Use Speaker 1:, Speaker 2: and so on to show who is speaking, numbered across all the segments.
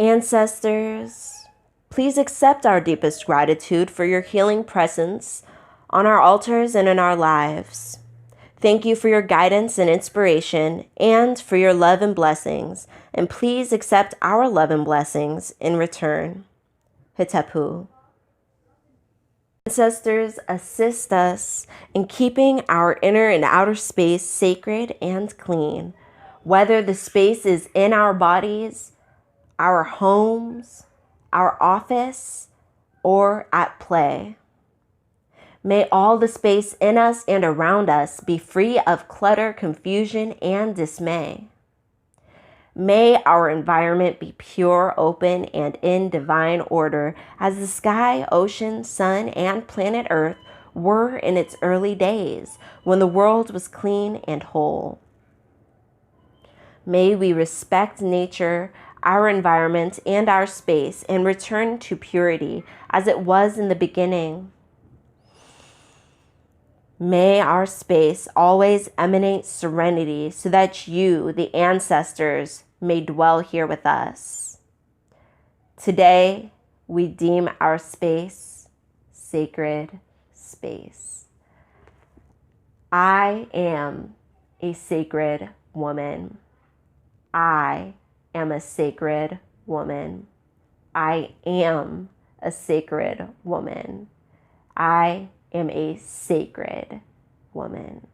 Speaker 1: Ancestors, please accept our deepest gratitude for your healing presence on our altars and in our lives. Thank you for your guidance and inspiration and for your love and blessings, and please accept our love and blessings in return. Hitepu. Ancestors, assist us in keeping our inner and outer space sacred and clean, whether the space is in our bodies, our homes, our office, or at play. May all the space in us and around us be free of clutter, confusion, and dismay. May our environment be pure, open, and in divine order as the sky, ocean, sun, and planet Earth were in its early days when the world was clean and whole. May we respect nature, our environment, and our space and return to purity as it was in the beginning. May our space always emanate serenity so that you, the ancestors, may dwell here with us. Today, we deem our space sacred space. I am a sacred woman. I am a sacred woman. I am a sacred woman. I am a sacred woman.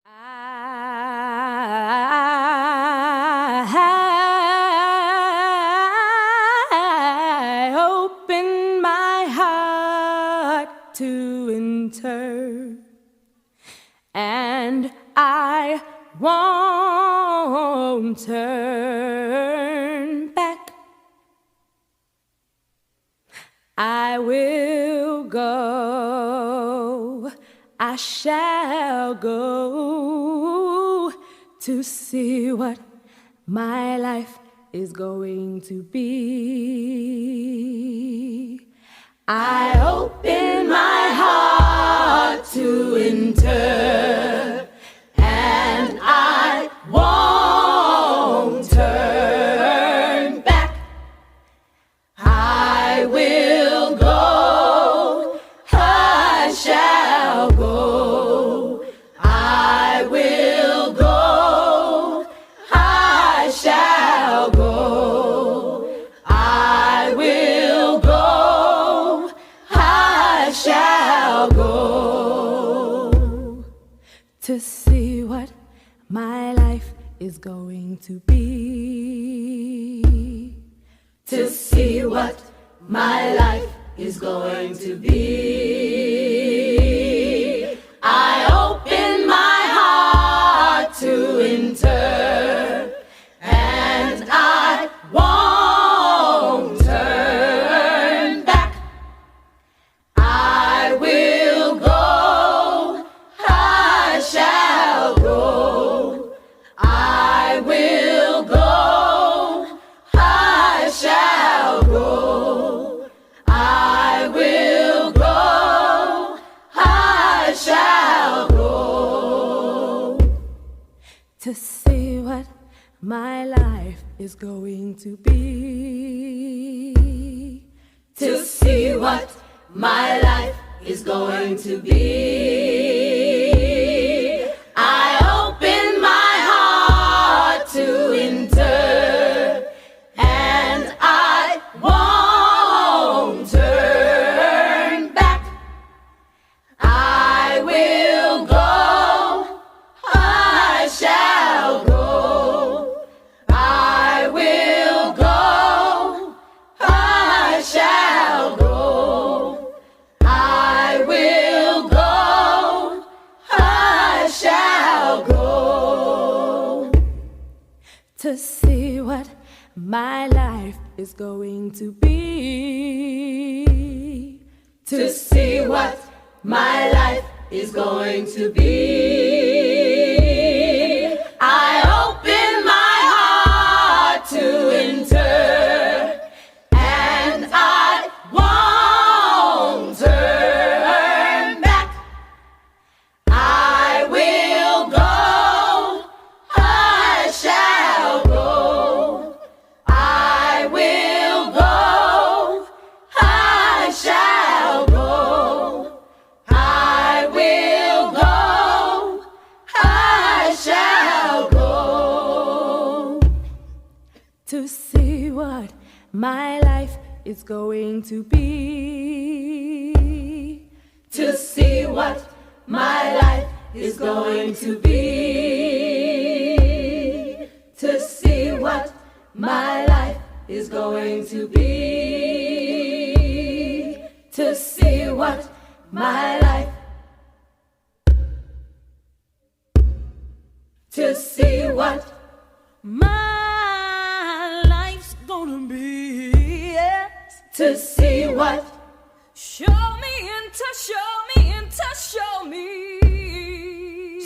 Speaker 2: I open my heart to enter, and I won't turn back. I will go, I shall go to see what my life is going to be. I open my heart to enter, and I won't turn back. I will go, I shall go. I will go, I shall go. I will go, I shall go to see what my life is going to be. To see what my life is going to be. I open my heart to enter, and I won't turn back. I will go, I shall go. I will go, I shall go. I will go, I shall go to see what my life is going to be. To see what my life is going to be. I open my heart to enter, and I won't turn back. I will go, I shall go. I will go, I shall go. I will go, I shall go to see what my life is going to be. To see what my life is going to be. I open my heart to enter, and I won't turn back. I will go, I shall to see what my life is going to be. To see what my life is going to be. To see what my life is going to be. To see what my life. To see what my life's gonna be. Yes. To see what. Show me and to show me and to show me.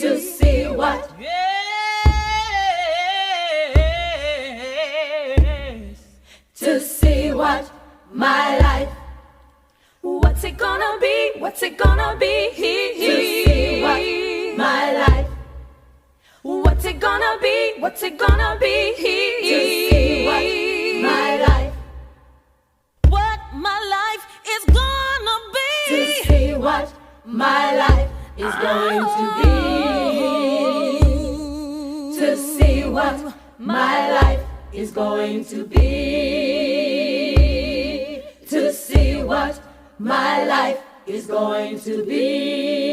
Speaker 2: To see what. Yes. To see what my life. What's it gonna be? What's it gonna be? To see what my life. What's it gonna be? What's it gonna be? To see what my life. What my life is gonna be. To see what my life is going to be. To see what my life is going to be. To see what my life is going to be.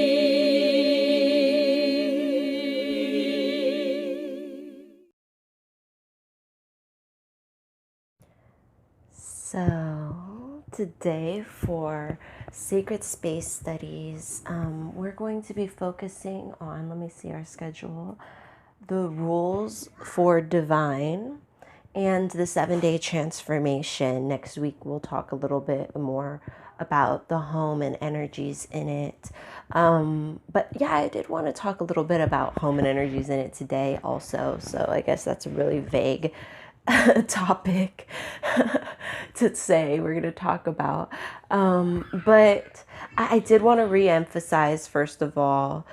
Speaker 1: So today for Sacred Space Studies, we're going to be focusing on, let me see our schedule, the rules for divine and the 7-day transformation. Next week we'll talk a little bit more about the home and energies in it. But yeah, I did want to talk a little bit about home and energies in it today also. So I guess that's a really vague topic to say we're going to talk about. But I did want to re-emphasize, first of all,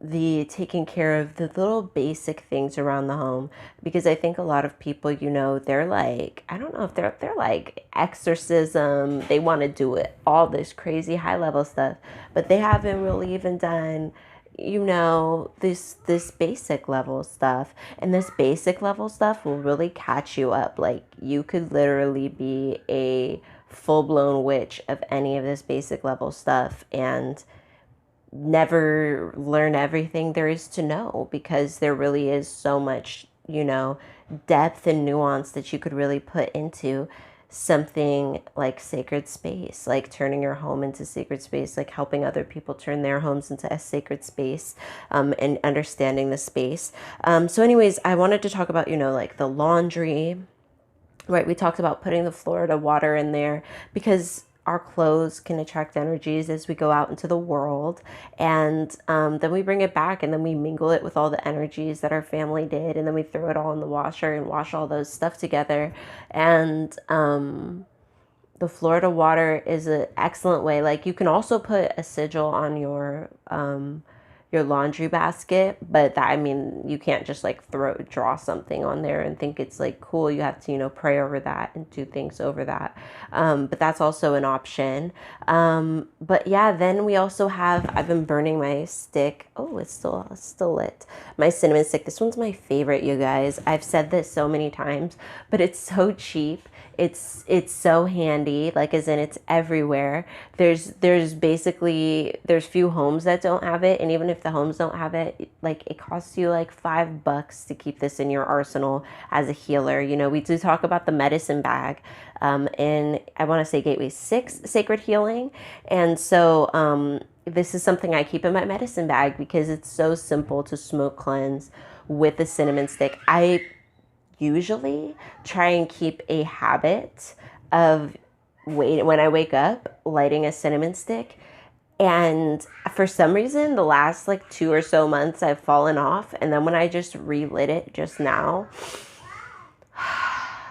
Speaker 1: the taking care of the little basic things around the home, because I think a lot of people, they're like, I don't know if they're like exorcism, they want to do it, all this crazy high level stuff, but they haven't really even done this basic level stuff. And this basic level stuff will really catch you up. Like, you could literally be a full-blown witch of any of this basic level stuff and never learn everything there is to know, because there really is so much, depth and nuance that you could really put into something like sacred space, like turning your home into sacred space, like helping other people turn their homes into a sacred space, and understanding the space. So anyways, I wanted to talk about, like the laundry, right? We talked about putting the Florida water in there because our clothes can attract energies as we go out into the world. And then we bring it back and then we mingle it with all the energies that our family did. And then we throw it all in the washer and wash all those stuff together. And the Florida water is an excellent way. Like, you can also put a sigil on your laundry basket, but you can't just like draw something on there and think it's like cool. You have to, pray over that and do things over that. But that's also an option. But yeah, then we also have, I've been burning my stick. Oh, it's still lit. My cinnamon stick. This one's my favorite, you guys. I've said this so many times, but it's so cheap. It's so handy, like, as in it's everywhere. There's few homes that don't have it, and even if the homes don't have it, like, it costs you like $5 to keep this in your arsenal as a healer. We do talk about the medicine bag in, I want to say, Gateway 6 Sacred Healing, and so this is something I keep in my medicine bag because it's so simple to smoke cleanse with a cinnamon stick. I usually try and keep a habit of when I wake up, lighting a cinnamon stick. And for some reason, the last like 2 or so months, I've fallen off. And then when I just relit it just now,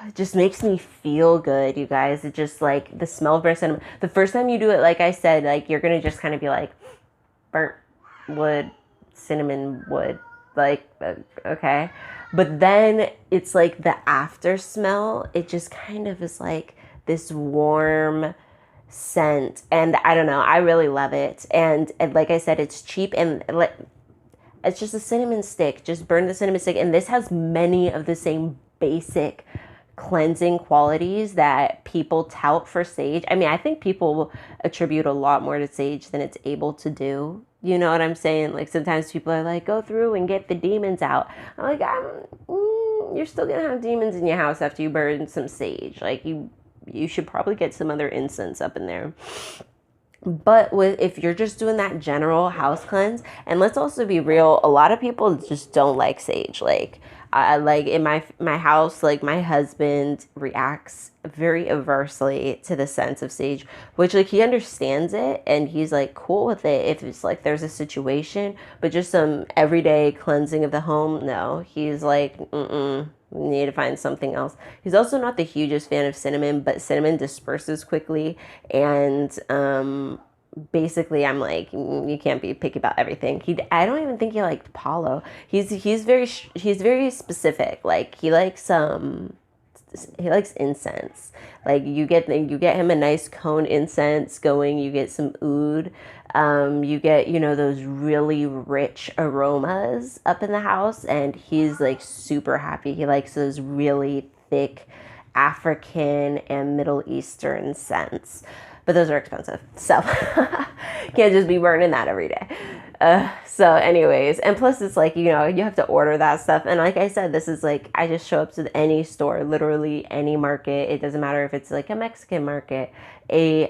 Speaker 1: it just makes me feel good, you guys. It just, like, the smell of burnt cinnamon. The first time you do it, like I said, like, you're going to just kind of be like, burnt wood, cinnamon wood, like, okay. But then it's like the after smell, it just kind of is like this warm scent. And I don't know, I really love it. And like I said, it's cheap, and it's just a cinnamon stick. Just burn the cinnamon stick. And this has many of the same basic cleansing qualities that people tout for sage. I mean, I think people attribute a lot more to sage than it's able to do. You know what I'm saying? Like sometimes people are like, go through and get the demons out. I'm like, you're still gonna have demons in your house after you burn some sage. Like you should probably get some other incense up in there. But if you're just doing that general house cleanse, and let's also be real, a lot of people just don't like sage. Like I like in my house, like my husband reacts very aversely to the sense of sage, which like he understands it and he's like cool with it if it's like there's a situation, but just some everyday cleansing of the home, no. He's like, we need to find something else. He's also not the hugest fan of cinnamon, but cinnamon disperses quickly, and basically I'm like, you can't be picky about everything. I don't even think he liked Paulo. He's very specific. Like he likes incense. Like you get him a nice cone incense going, you get some oud, you get, those really rich aromas up in the house, and he's like super happy. He likes those really thick African and Middle Eastern scents, but those are expensive, so can't just be burning that every day. So anyways, and plus it's like, you have to order that stuff. And like I said, this is like, I just show up to any store, literally any market. It doesn't matter if it's like a Mexican market, a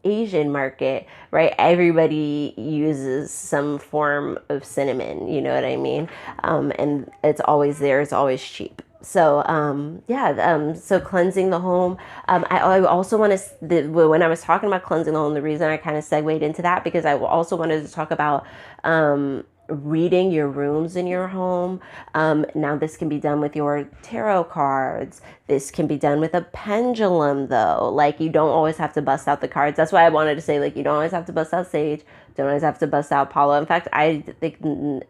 Speaker 1: Asian market, right? Everybody uses some form of cinnamon, you know what I mean? And it's always there. It's always cheap. So, so cleansing the home. I also want to, when I was talking about cleansing the home, the reason I kind of segued into that, because I also wanted to talk about, reading your rooms in your home. Now this can be done with your tarot cards. This can be done with a pendulum though. Like you don't always have to bust out the cards. That's why I wanted to say, like, you don't always have to bust out sage. Don't always have to bust out Paulo. In fact, I think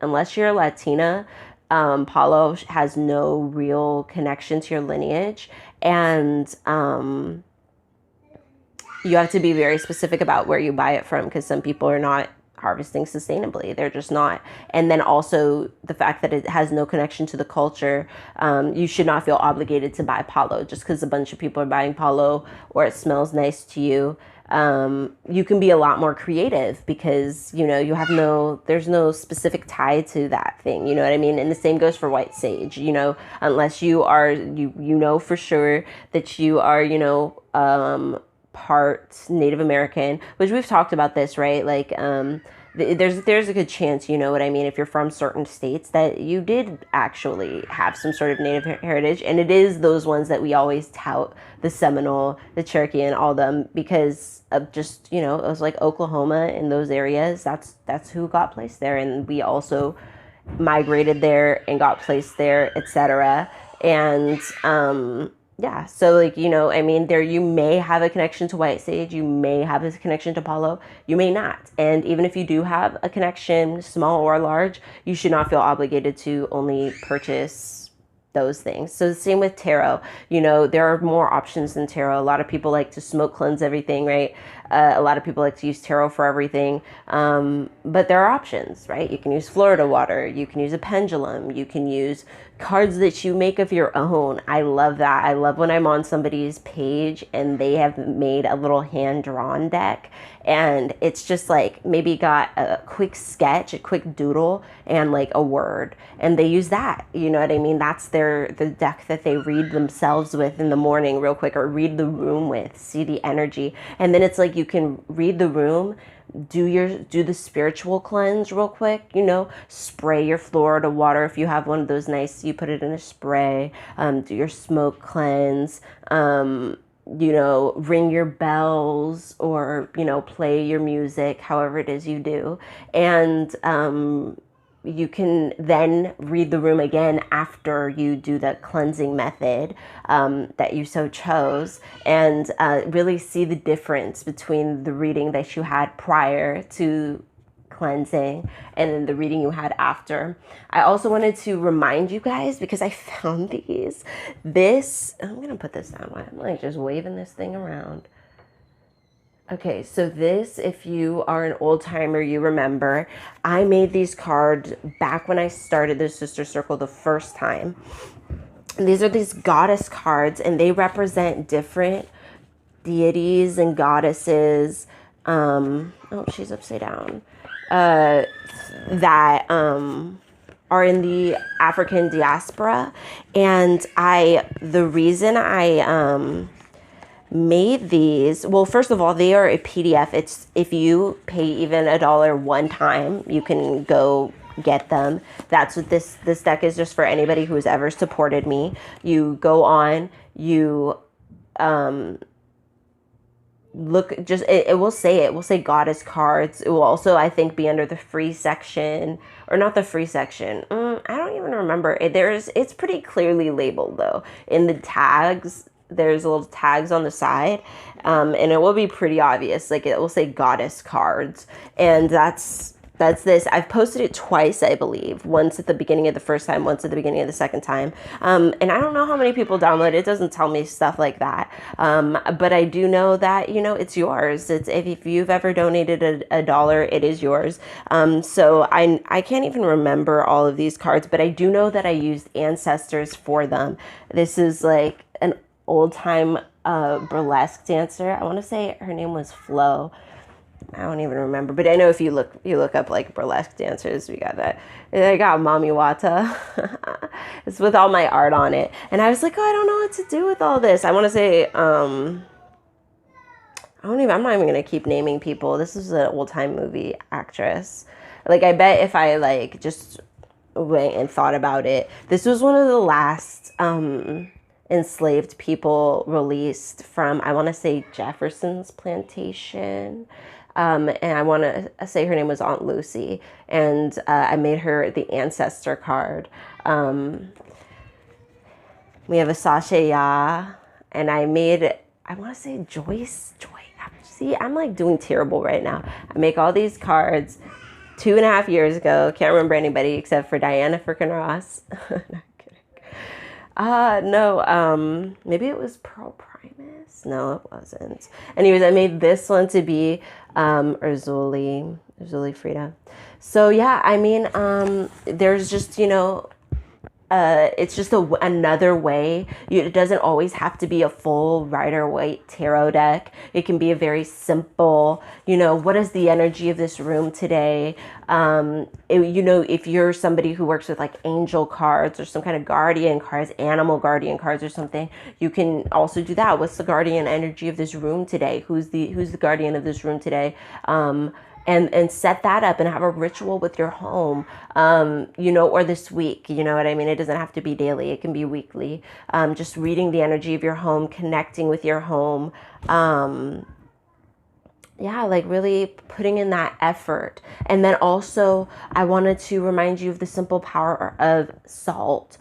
Speaker 1: unless you're a Latina, Paulo has no real connection to your lineage, and you have to be very specific about where you buy it from, because some people are not harvesting sustainably. They're just not. And then also the fact that it has no connection to the culture, you should not feel obligated to buy Paulo just because a bunch of people are buying Paulo or it smells nice to you. You can be a lot more creative because, you have there's no specific tie to that thing. You know what I mean? And the same goes for white sage, unless you are, for sure that you are, part Native American, which we've talked about this, right? Like, there's a good chance, you know what I mean, if you're from certain states that you did actually have some sort of Native heritage. And it is those ones that we always tout, the Seminole, the Cherokee, and all them, because of just, it was like Oklahoma and those areas. That's who got placed there. And we also migrated there and got placed there, etc. And, yeah, so like, there you may have a connection to white sage, you may have a connection to Paulo, you may not. And even if you do have a connection, small or large, you should not feel obligated to only purchase those things. So the same with tarot. There are more options than tarot. A lot of people like to smoke cleanse everything, right? A lot of people like to use tarot for everything. But there are options, right? You can use Florida water. You can use a pendulum. You can use cards that you make of your own. I love that. I love when I'm on somebody's page and they have made a little hand-drawn deck. And it's just like maybe got a quick sketch, a quick doodle, and like a word. And they use that. You know what I mean? That's the deck that they read themselves with in the morning real quick, or read the room with, see the energy. And then it's like you can read the room, do the spiritual cleanse real quick, spray your Florida water. If you have one of those nice, you put it in a spray, do your smoke cleanse, ring your bells, or, play your music, however it is you do. And, you can then read the room again after you do the cleansing method that you so chose, and really see the difference between the reading that you had prior to cleansing and then the reading you had after. I also wanted to remind you guys, because I found these. I'm going to put this down. I'm like just waving this thing around. Okay, so this, if you are an old timer, you remember, I made these cards back when I started the Sister Circle the first time. these are these goddess cards, and they represent different deities and goddesses. Oh, she's upside down. That are in the African diaspora. And the reason I made these, well, first of all, they are a PDF. It's, if you pay even $1 one time, you can go get them. That's what this deck is, just for anybody who's ever supported me. You go on, you look, just it will say goddess cards. It will also, I think, be under the free section, or not the free section. I don't even remember. It's pretty clearly labeled though in the tags. There's little tags on the side, and it will be pretty obvious. Like, it will say goddess cards, and that's this. I've posted it twice, I believe. Once at the beginning of the first time, once at the beginning of the second time. And I don't know how many people download it. It doesn't tell me stuff like that. But I do know that, it's yours. It's, if you've ever donated $1, it is yours. So I can't even remember all of these cards, but I do know that I used ancestors for them. This is like an old time burlesque dancer. I want to say her name was Flo. I don't even remember, but I know if you look up like burlesque dancers, we got that. I got Mami Wata. It's with all my art on it, and I was like, oh, I don't know what to do with all this. I want to say, I'm not even gonna keep naming people. This is an old time movie actress. Like, I bet if I like just went and thought about it, this was one of the last enslaved people released from, I want to say, Jefferson's plantation. And I want to say her name was Aunt Lucy. And I made her the ancestor card. We have a Sasha Ya. And I made, I want to say Joy. See, I'm like doing terrible right now. I make all these cards 2.5 years ago. Can't remember anybody except for Diana freaking Ross. No, maybe it was Pearl Primus. No, it wasn't. Anyways, I made this one to be Urzuli Frida. So yeah, I mean, there's just, it's just another way. It doesn't always have to be a full Rider-Waite tarot deck. It can be a very simple, what is the energy of this room today? If you're somebody who works with like angel cards or some kind of guardian cards, animal guardian cards or something, you can also do that. What's the guardian energy of this room today? Who's the guardian of this room today? And set that up and have a ritual with your home, or this week, you know what I mean? It doesn't have to be daily. It can be weekly. Just reading the energy of your home, connecting with your home. Like really putting in that effort. And then also I wanted to remind you of the simple power of salt,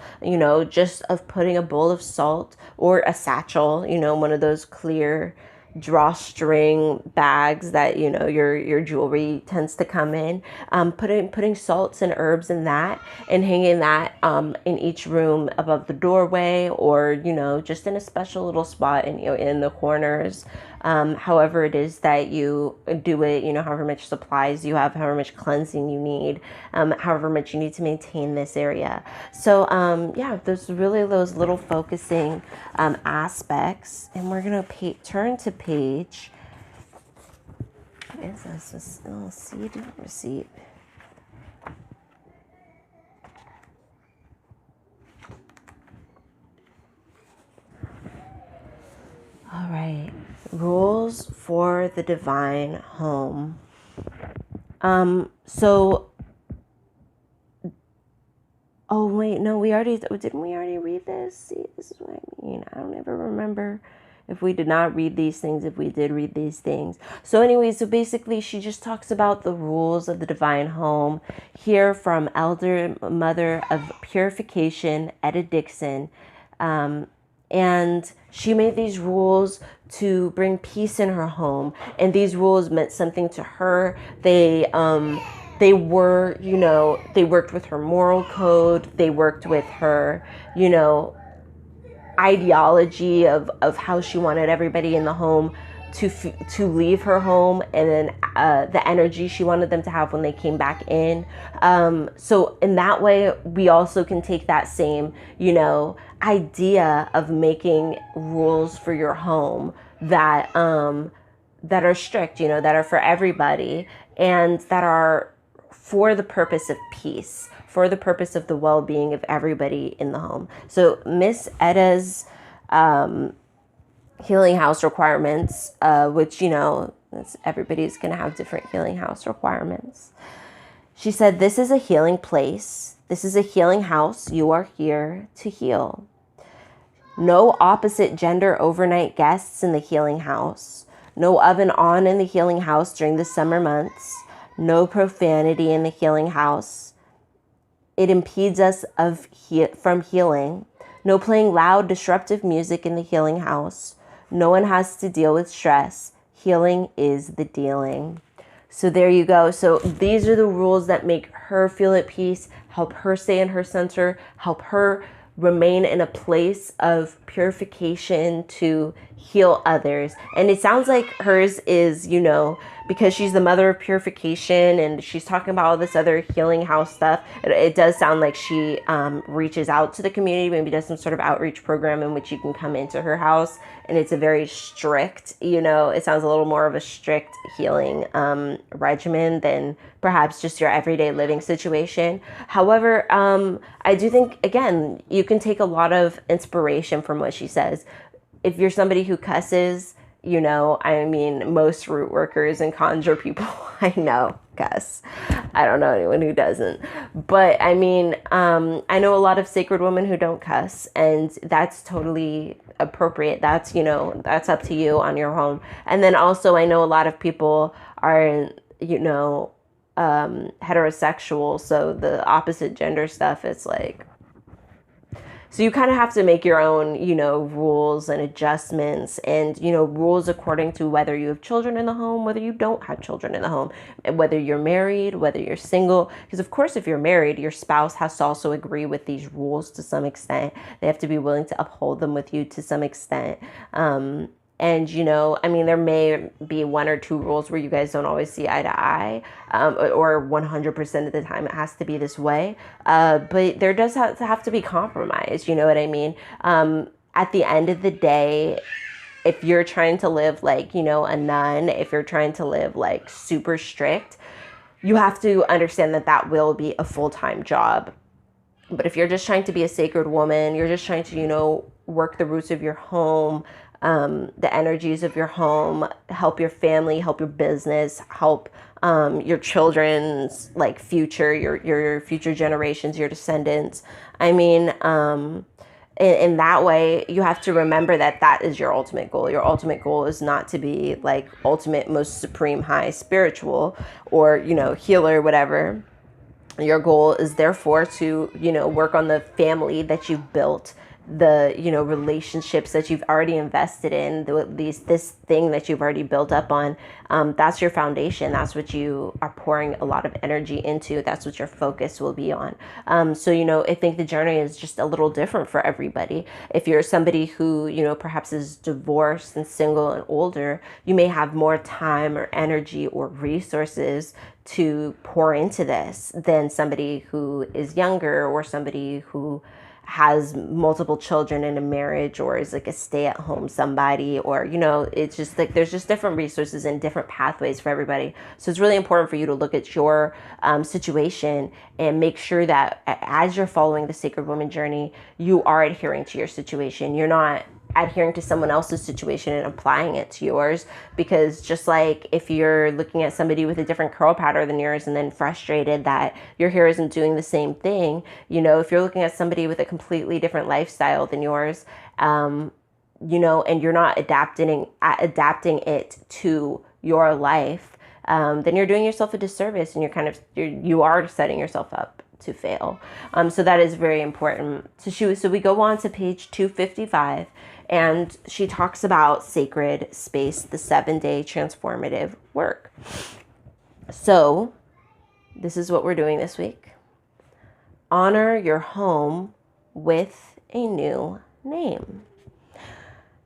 Speaker 1: just of putting a bowl of salt or a satchel, one of those clear drawstring bags that your jewelry tends to come in, putting salts and herbs in that and hanging that in each room above the doorway, or just in a special little spot in the corners, however it is that you do it, however much supplies you have, however much cleansing you need, however much you need to maintain this area. So there's really those little focusing aspects. And we're gonna turn to page, what is this? Seed receipt. All right, rules for the divine home. Oh wait, no, didn't we already read this? See, this is what I mean. I don't ever remember if we did not read these things, if we did read these things. So anyway, so basically she just talks about the rules of the divine home here from Elder Mother of Purification, Etta Dixon. And she made these rules to bring peace in her home. And these rules meant something to her. They were, they worked with her moral code. They worked with her, ideology of how she wanted everybody in the home to leave her home, and then the energy she wanted them to have when they came back in. So in that way, we also can take that same, idea of making rules for your home that that are strict, that are for everybody, and that are for the purpose of peace, for the purpose of the well-being of everybody in the home. So Miss Edda's healing house requirements, which, everybody's going to have different healing house requirements. She said, this is a healing place. This is a healing house. You are here to heal. No opposite gender overnight guests in the healing house. No oven on in the healing house during the summer months. No profanity in the healing house. It impedes us from healing. No playing loud, disruptive music in the healing house. No one has to deal with stress. Healing is the dealing. So there you go. So these are the rules that make her feel at peace, help her stay in her center, help her remain in a place of purification to heal others. And it sounds like hers is, because she's the mother of purification and she's talking about all this other healing house stuff. It does sound like she reaches out to the community, maybe does some sort of outreach program in which you can come into her house. And it's a very strict, it sounds a little more of a strict healing regimen than perhaps just your everyday living situation. However, I do think, again, you can take a lot of inspiration from what she says. If you're somebody who cusses, most root workers and conjure people I know cuss. I don't know anyone who doesn't. But I know a lot of sacred women who don't cuss, and that's totally appropriate. That's, that's up to you on your home. And then also I know a lot of people are, heterosexual, so the opposite gender stuff, it's like, so you kind of have to make your own, rules and adjustments and, rules according to whether you have children in the home, whether you don't have children in the home, and whether you're married, whether you're single. Because of course, if you're married, your spouse has to also agree with these rules to some extent. They have to be willing to uphold them with you to some extent. And, there may be one or two rules where you guys don't always see eye to eye, or 100% of the time it has to be this way. But there does have to be compromise, you know what I mean? At the end of the day, if you're trying to live like, a nun, if you're trying to live like super strict, you have to understand that will be a full-time job. But if you're just trying to be a sacred woman, you're just trying to, work the roots of your home, the energies of your home, help your family, help your business, help your children's future, your future generations, your descendants. In that way, you have to remember that is your ultimate goal. Your ultimate goal is not to be ultimate, most supreme, high spiritual or, healer, whatever. Your goal is therefore to, work on the family that you've built, the, relationships that you've already invested in, this thing that you've already built up on. That's your foundation. That's what you are pouring a lot of energy into. That's what your focus will be on. So, I think the journey is just a little different for everybody. If you're somebody who, perhaps is divorced and single and older, you may have more time or energy or resources to pour into this than somebody who is younger or somebody who has multiple children in a marriage or is a stay-at-home somebody, or it's just there's just different resources and different pathways for everybody. So it's really important for you to look at your situation and make sure that as you're following the Sacred Woman journey, you are adhering to your situation. You're not adhering to someone else's situation and applying it to yours, because just like if you're looking at somebody with a different curl pattern than yours and then frustrated that your hair isn't doing the same thing, if you're looking at somebody with a completely different lifestyle than yours, and you're not adapting it to your life, then you're doing yourself a disservice, and you are setting yourself up to fail. So that is very important. So we go on to page 255, and she talks about sacred space, the 7-day transformative work. So this is what we're doing this week. Honor your home with a new name.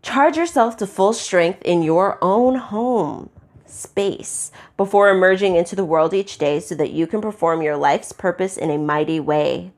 Speaker 1: Charge yourself to full strength in your own home space before emerging into the world each day so that you can perform your life's purpose in a mighty way.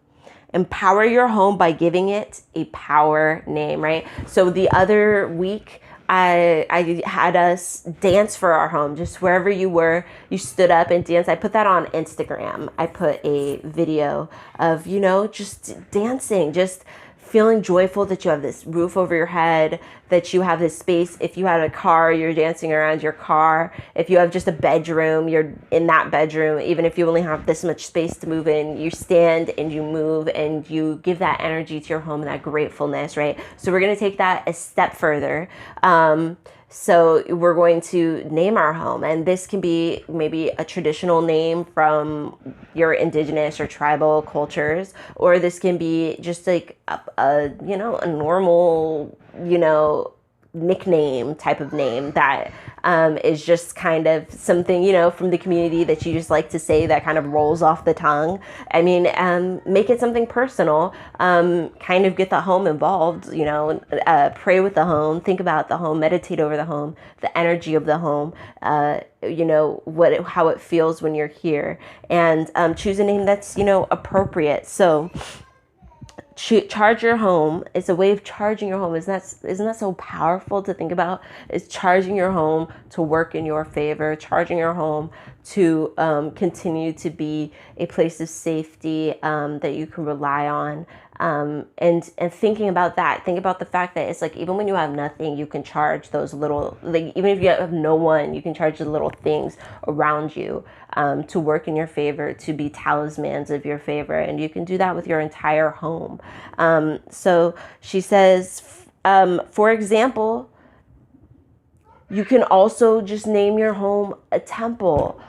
Speaker 1: Empower your home by giving it a power name, right? So the other week, I had us dance for our home, just wherever you were, you stood up and danced. I put that on Instagram. I put a video of, just dancing, just feeling joyful that you have this roof over your head, that you have this space. If you had a car, you're dancing around your car. If you have just a bedroom, you're in that bedroom. Even if you only have this much space to move in, you stand and you move and you give that energy to your home and that gratefulness, right? So we're going to take that a step further. So we're going to name our home, and this can be maybe a traditional name from your indigenous or tribal cultures, or this can be just like a normal, nickname type of name that is just kind of something, from the community that you just like to say that kind of rolls off the tongue. I mean, make it something personal, kind of get the home involved, pray with the home, think about the home, meditate over the home, the energy of the home, how it feels when you're here, and choose a name that's, appropriate. So charge your home. It's a way of charging your home. Isn't that so powerful to think about? It's charging your home to work in your favor, charging your home to continue to be a place of safety that you can rely on. And thinking about that, think about the fact that it's like, even when you have nothing, you can charge those little, like, even if you have no one, you can charge the little things around you to work in your favor, to be talismans of your favor. And you can do that with your entire home. So she says, for example, you can also just name your home a temple.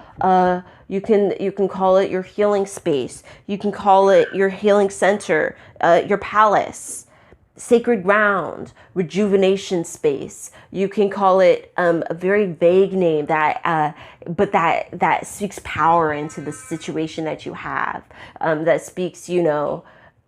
Speaker 1: You can call it your healing space. You can call it your healing center, your palace, sacred ground, rejuvenation space. You can call it a very vague name but that speaks power into the situation that you have. That speaks,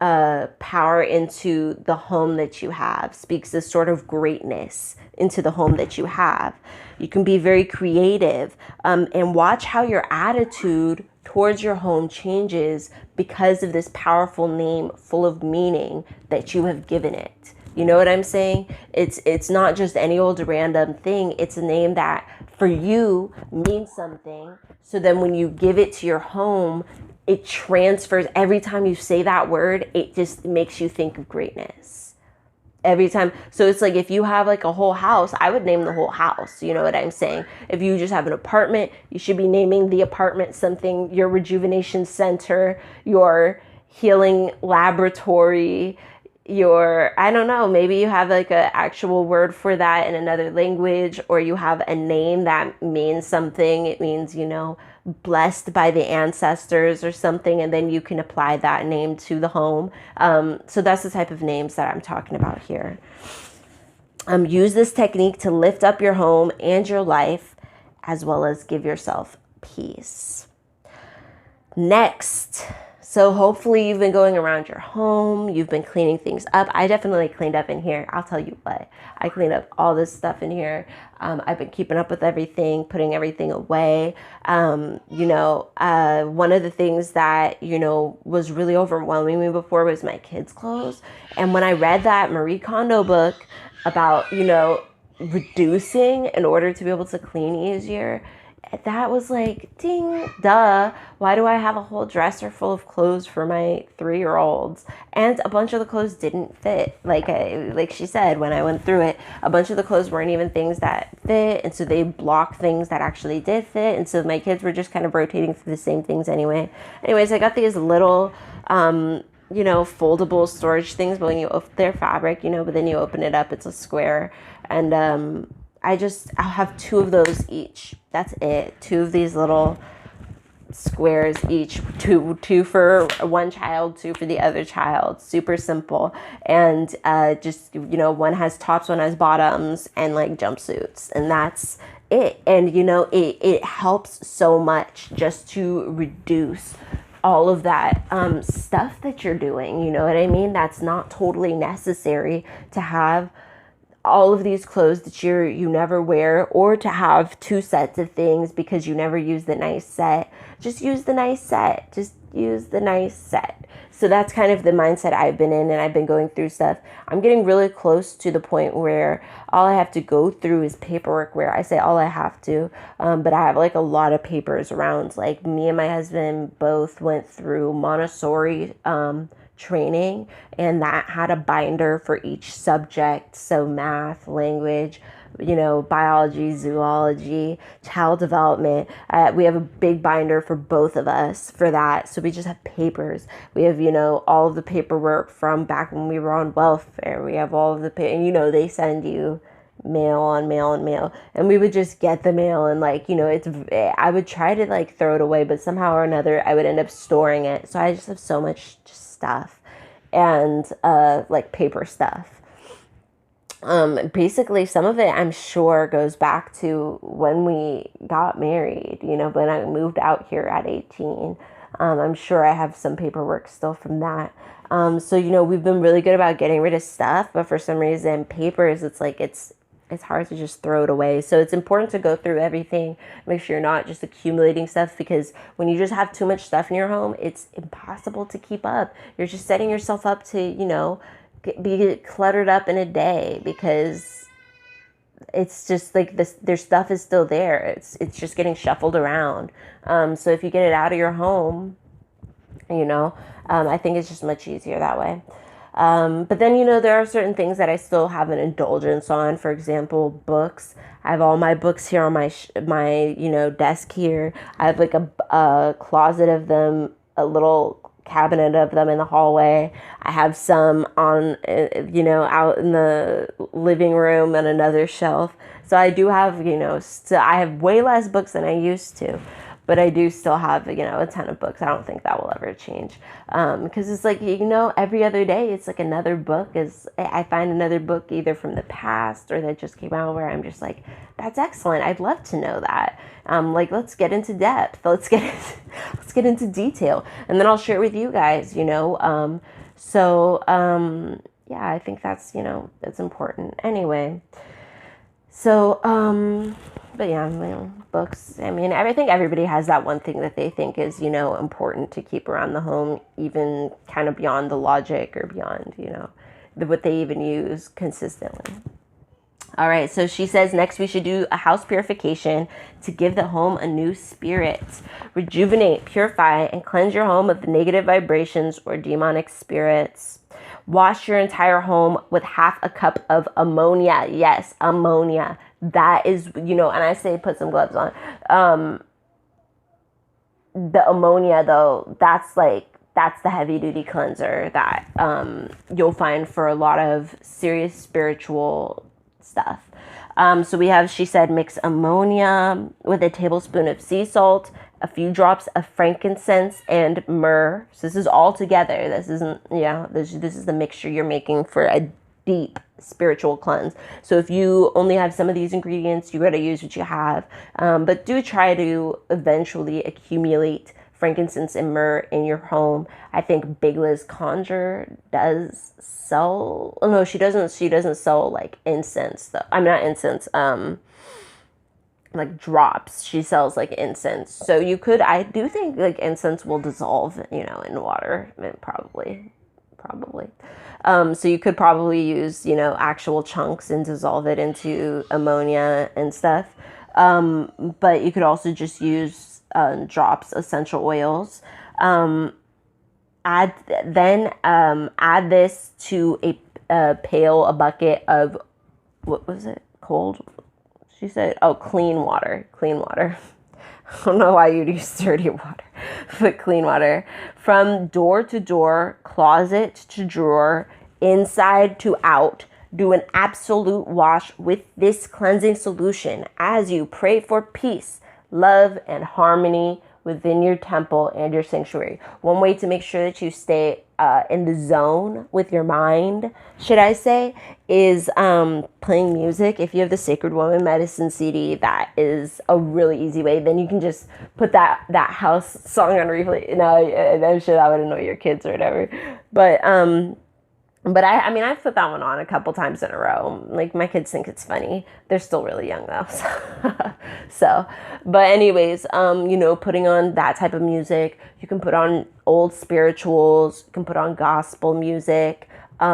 Speaker 1: power into the home that you have, speaks this sort of greatness into the home that you have. You can be very creative and watch how your attitude towards your home changes because of this powerful name full of meaning that you have given it. You know what I'm saying? It's not just any old random thing. It's a name that for you means something. So then when you give it to your home, it transfers. Every time you say that word, it just makes you think of greatness. Every time. So it's like, if you have like a whole house, I would name the whole house. You know what I'm saying? If you just have an apartment, you should be naming the apartment something, your rejuvenation center, your healing laboratory, I don't know, maybe you have like an actual word for that in another language, or you have a name that means something. It means, blessed by the ancestors or something, and then you can apply that name to the home. So that's the type of names that I'm talking about here. Use this technique to lift up your home and your life, as well as give yourself peace. Next, so hopefully you've been going around your home, you've been cleaning things up. I definitely cleaned up in here. I'll tell you what, I cleaned up all this stuff in here. I've been keeping up with everything, putting everything away. One of the things that, was really overwhelming me before was my kids' clothes. And when I read that Marie Kondo book about, reducing in order to be able to clean easier, that was like, ding, duh. Why do I have a whole dresser full of clothes for my 3-year-olds? And a bunch of the clothes didn't fit. Like she said, when I went through it, a bunch of the clothes weren't even things that fit. And so they blocked things that actually did fit. And so my kids were just kind of rotating through the same things anyway. Anyways, I got these little, foldable storage things, but when you open their fabric, but then you open it up, it's a square. And, I'll have 2 of those each. That's it. 2 of these little squares each. Two for one child, 2 for the other child. Super simple. And one has tops, one has bottoms, and like jumpsuits. And that's it. And it helps so much just to reduce all of that stuff that you're doing. You know what I mean? That's not totally necessary to have all of these clothes that you never wear, or to have 2 sets of things because you never use the nice set. Just use the nice set. Just use the nice set. So that's kind of the mindset I've been in, and I've been going through stuff. I'm getting really close to the point where all I have to go through is paperwork, where I say all I have to, but I have like a lot of papers around. Like, me and my husband both went through Montessori training, and that had a binder for each subject. So math, language, biology, zoology, child development. We have a big binder for both of us for that. So we just have papers. We have, all of the paperwork from back when we were on welfare. We have all of the and they send you mail on mail on mail, and we would just get the mail, and I would try to like throw it away, but somehow or another I would end up storing it. So I just have so much just stuff, and like paper stuff. Basically some of it I'm sure goes back to when we got married, when I moved out here at 18. I'm sure I have some paperwork still from that. So we've been really good about getting rid of stuff, but for some reason papers, it's like it's hard to just throw it away. So it's important to go through everything, make sure you're not just accumulating stuff, because when you just have too much stuff in your home, it's impossible to keep up. You're just setting yourself up to, be cluttered up in a day, because it's just like this, their stuff is still there. It's just getting shuffled around. So if you get it out of your home, I think it's just much easier that way. But then, there are certain things that I still have an indulgence on. For example, books. I have all my books here on my desk here. I have like a closet of them, a little cabinet of them in the hallway. I have some on, out in the living room and another shelf. So I do have, I have way less books than I used to. But I do still have, a ton of books. I don't think that will ever change. Because it's like, every other day, it's like another book I find another book either from the past or that just came out, where I'm just like, that's excellent. I'd love to know that. Let's get into depth. Let's get into detail. And then I'll share it with you guys, yeah, I think that's, that's important. Anyway, so, but yeah, books. I mean, I think everybody has that one thing that they think is, important to keep around the home, even kind of beyond the logic or beyond, what they even use consistently. All right, so she says next we should do a house purification to give the home a new spirit. Rejuvenate, purify, and cleanse your home of negative vibrations or demonic spirits. Wash your entire home with half a cup of ammonia. Yes, ammonia. That is, and I say put some gloves on. The ammonia, though, that's the heavy duty cleanser that you'll find for a lot of serious spiritual stuff. So she said, mix ammonia with a tablespoon of sea salt, a few drops of frankincense and myrrh. So this is all together. This isn't, this is the mixture you're making for a deep spiritual cleanse. So if you only have some of these ingredients, you got to use what you have. But do try to eventually accumulate frankincense and myrrh in your home. I think Big Liz Conjure does sell. Oh no, she doesn't sell like incense though. I'm not incense. Like drops. She sells like incense. So I do think like incense will dissolve, in water. Probably. So you could probably use, actual chunks and dissolve it into ammonia and stuff. But you could also just use drops, essential oils. Add this to a bucket of, what was it called? She said, clean water. I don't know why you'd use dirty water, but clean water. From door to door, closet to drawer, inside to out, do an absolute wash with this cleansing solution as you pray for peace, love, and harmony within your temple and your sanctuary. One way to make sure that you stay in the zone with your mind, should I say, is playing music. If you have the Sacred Woman Medicine CD, that is a really easy way. Then you can just put that house song on replay. Now, I'm sure that would annoy your kids or whatever. But But I mean, I've put that one on a couple times in a row. Like, my kids think it's funny. They're still really young though. So, but anyways, putting on that type of music. You can put on old spirituals. You can put on gospel music. A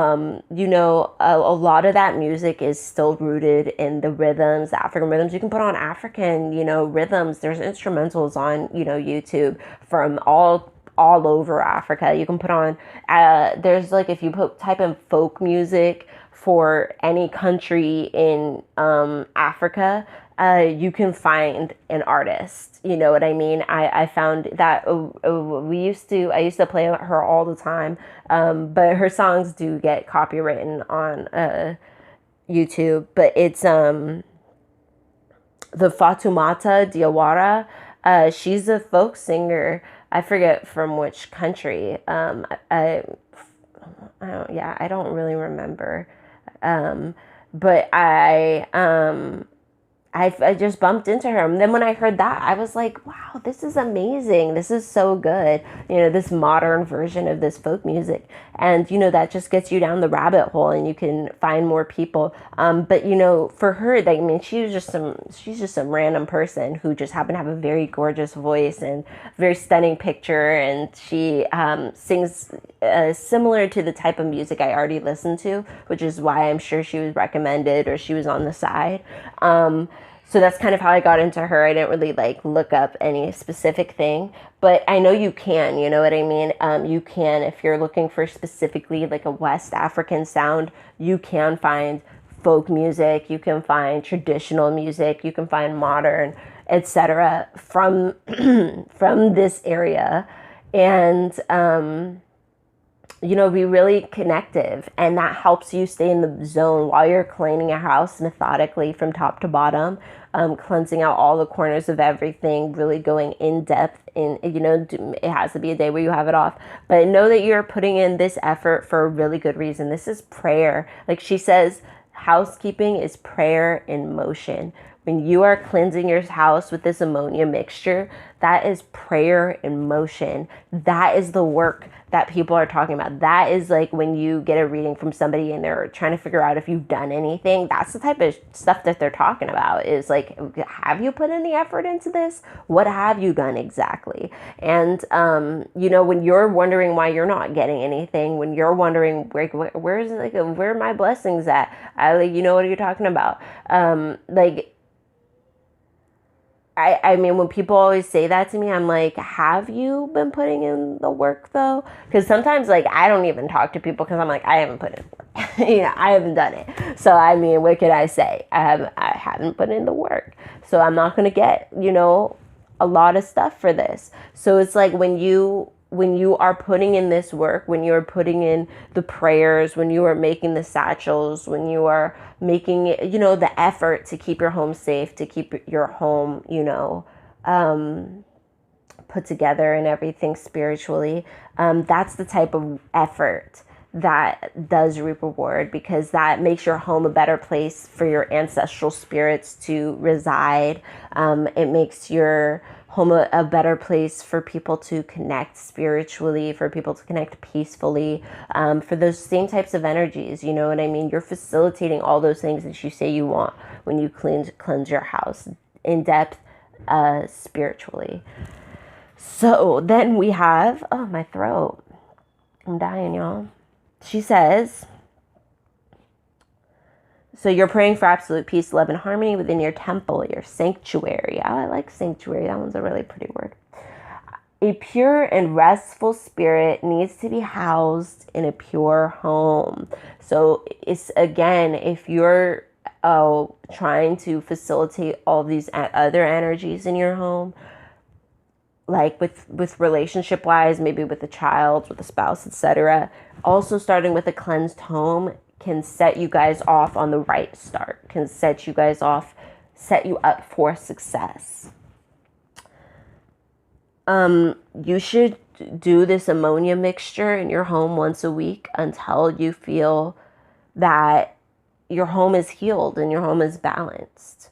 Speaker 1: lot of that music is still rooted in the rhythms, the African rhythms. You can put on African, rhythms. There's instrumentals on, YouTube from all over Africa. You can put on, there's like, if you type in folk music for any country in Africa, you can find an artist. You know what I mean? I found that I used to play her all the time, but her songs do get copywritten on YouTube. But it's the Fatumata Diawara. She's a folk singer. I forget from which country. I don't really remember. But I just bumped into her. And then when I heard that, I was like, wow, this is amazing. This is so good. This modern version of this folk music. And, that just gets you down the rabbit hole and you can find more people. But, for her, she's just some random person who just happened to have a very gorgeous voice and very stunning picture. And she sings similar to the type of music I already listened to, which is why I'm sure she was recommended or she was on the side. So that's kind of how I got into her. I didn't really look up any specific thing, but I know you can, you know what I mean? You can, if you're looking for specifically like a West African sound, you can find folk music, you can find traditional music, you can find modern, etc. from this area. And be really connective, and that helps you stay in the zone while you're cleaning a house methodically from top to bottom, cleansing out all the corners of everything, really going in depth in, it has to be a day where you have it off, but know that you're putting in this effort for a really good reason. This is prayer. Like she says, housekeeping is prayer in motion. When you are cleansing your house with this ammonia mixture, that is prayer in motion. That is the work that people are talking about. That is like when you get a reading from somebody and they're trying to figure out if you've done anything. That's the type of stuff that they're talking about, is like, have you put any effort into this? What have you done exactly? And, when you're wondering why you're not getting anything, when you're wondering where are my blessings at? What are you talking about? I mean, when people always say that to me, I'm like, have you been putting in the work though? Because sometimes I don't even talk to people because I'm like, I haven't put in work. I haven't done it. So, I mean, what could I say? I haven't put in the work. So I'm not going to get, a lot of stuff for this. So it's like when you are putting in this work, when you're putting in the prayers, when you are making the satchels, when you are making, the effort to keep your home safe, to keep your home, put together and everything spiritually, that's the type of effort that does reap reward, because that makes your home a better place for your ancestral spirits to reside. It makes your home a better place for people to connect spiritually, for people to connect peacefully, for those same types of energies. You know what I mean? You're facilitating all those things that you say you want when you cleanse your house in depth, spiritually. So then we have, oh, my throat, I'm dying, y'all. She says, so you're praying for absolute peace, love, and harmony within your temple, your sanctuary. I like sanctuary. That one's a really pretty word. A pure and restful spirit needs to be housed in a pure home. So it's, again, if you're trying to facilitate all these other energies in your home, like with relationship wise, maybe with a child, with a spouse, etc. Also starting with a cleansed home can set you guys off on the right start, can set you up for success. You should do this ammonia mixture in your home once a week until you feel that your home is healed and your home is balanced.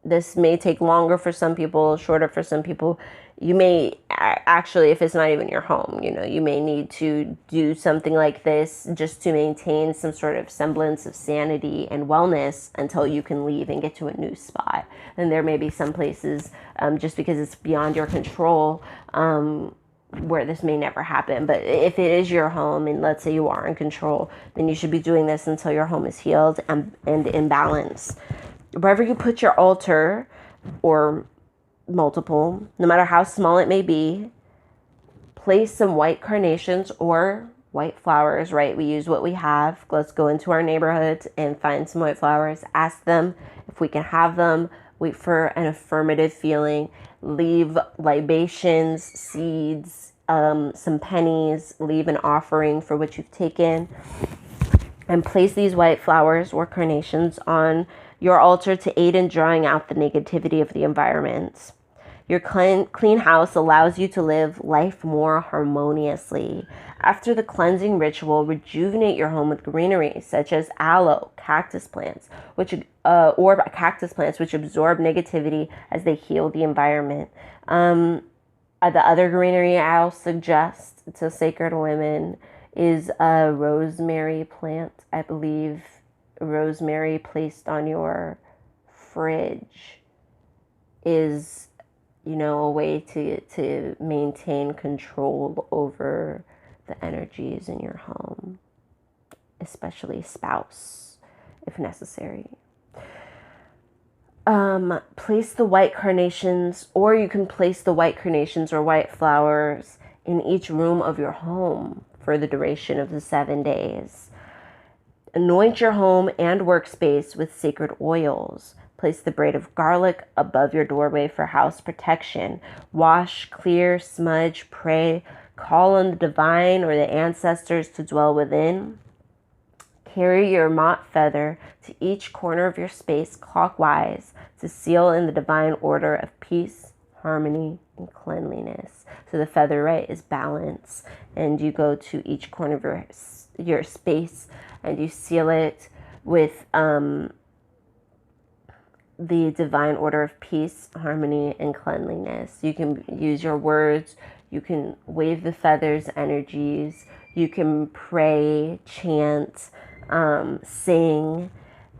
Speaker 1: This may take longer for some people, shorter for some people. You may actually, if it's not even your home, you may need to do something like this just to maintain some sort of semblance of sanity and wellness until you can leave and get to a new spot. And there may be some places, just because it's beyond your control, where this may never happen. But if it is your home, and let's say you are in control, then you should be doing this until your home is healed and in balance. Wherever you put your altar, or multiple, no matter how small it may be, place some white carnations or white flowers, right? We use what we have. Let's go into our neighborhoods and find some white flowers. Ask them if we can have them. Wait for an affirmative feeling. Leave libations, seeds, some pennies. Leave an offering for what you've taken. And place these white flowers or carnations on your altar to aid in drawing out the negativity of the environment. Your clean house allows you to live life more harmoniously. After the cleansing ritual, rejuvenate your home with greenery such as aloe, cactus plants, which absorb negativity as they heal the environment. The other greenery I'll suggest to sacred women is a rosemary plant. I believe rosemary placed on your fridge is, a way to maintain control over the energies in your home, especially spouse, if necessary. Place the white carnations, or you can place the white carnations or white flowers in each room of your home for the duration of the 7 days. Anoint your home and workspace with sacred oils. Place the braid of garlic above your doorway for house protection. Wash, clear, smudge, pray, call on the divine or the ancestors to dwell within. Carry your Maat feather to each corner of your space clockwise to seal in the divine order of peace, harmony, and cleanliness. So the feather, right, is balance. And you go to each corner of your space and you seal it with the divine order of peace, harmony, and cleanliness. You can use your words. You can wave the feathers energies. You can pray, chant, sing.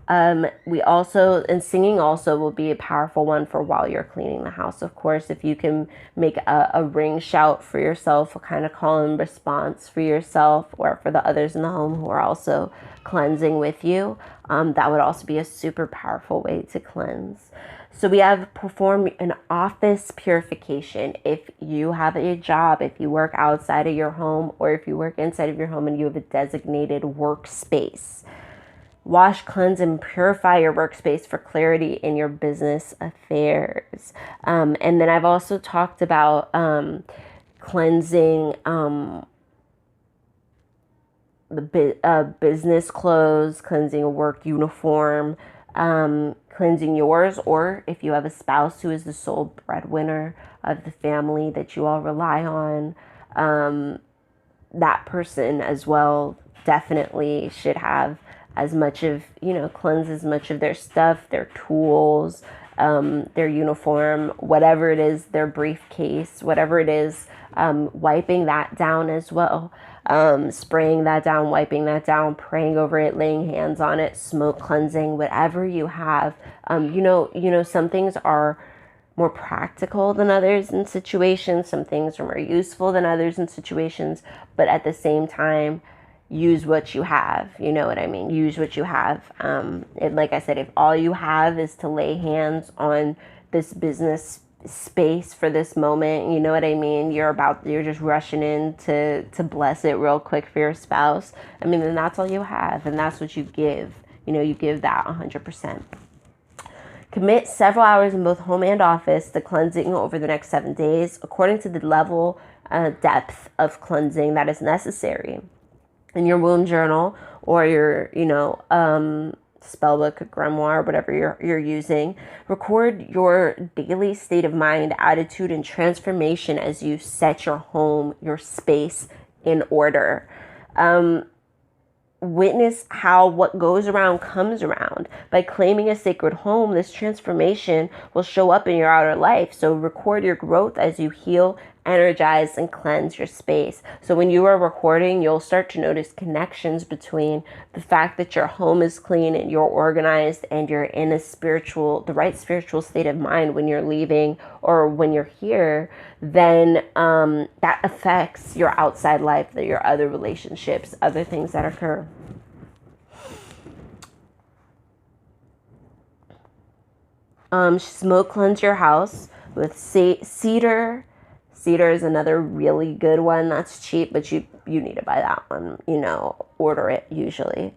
Speaker 1: Singing also will be a powerful one for while you're cleaning the house. Of course, if you can make a ring shout for yourself, a kind of call and response for yourself or for the others in the home who are also cleansing with you, that would also be a super powerful way to cleanse. So we have perform an office purification. If you have a job, if you work outside of your home, or if you work inside of your home and you have a designated workspace, wash, cleanse, and purify your workspace for clarity in your business affairs. And then I've also talked about cleansing the business clothes, cleansing a work uniform, cleansing yours, or if you have a spouse who is the sole breadwinner of the family that you all rely on, that person as well definitely should have as much of, cleanse as much of their stuff, their tools, their uniform, whatever it is, their briefcase, whatever it is, wiping that down as well. Spraying that down, wiping that down, praying over it, laying hands on it, smoke cleansing, whatever you have. Some things are more practical than others in situations. Some things are more useful than others in situations. But at the same time, use what you have. You know what I mean? Use what you have. And like I said, if all you have is to lay hands on this business space for this moment, you know what I mean, you're just rushing in to bless it real quick for your spouse, then that's all you have, and that's what you give. You give that 100%. Commit several hours in both home and office to cleansing over the next 7 days according to the level depth of cleansing that is necessary. In your womb journal or your spellbook, grimoire, whatever you're using, record your daily state of mind, attitude, and transformation as you set your home, your space in order. witness how what goes around comes around. By claiming a sacred home, this transformation will show up in your outer life. So record your growth as you heal, energize, and cleanse your space. So when you are recording, you'll start to notice connections between the fact that your home is clean and you're organized and you're in the right spiritual state of mind when you're leaving or when you're here. Then that affects your outside life, your other relationships, other things that occur. Smoke cleanse your house with cedar. Cedar is another really good one that's cheap, but you need to buy that one, order it usually.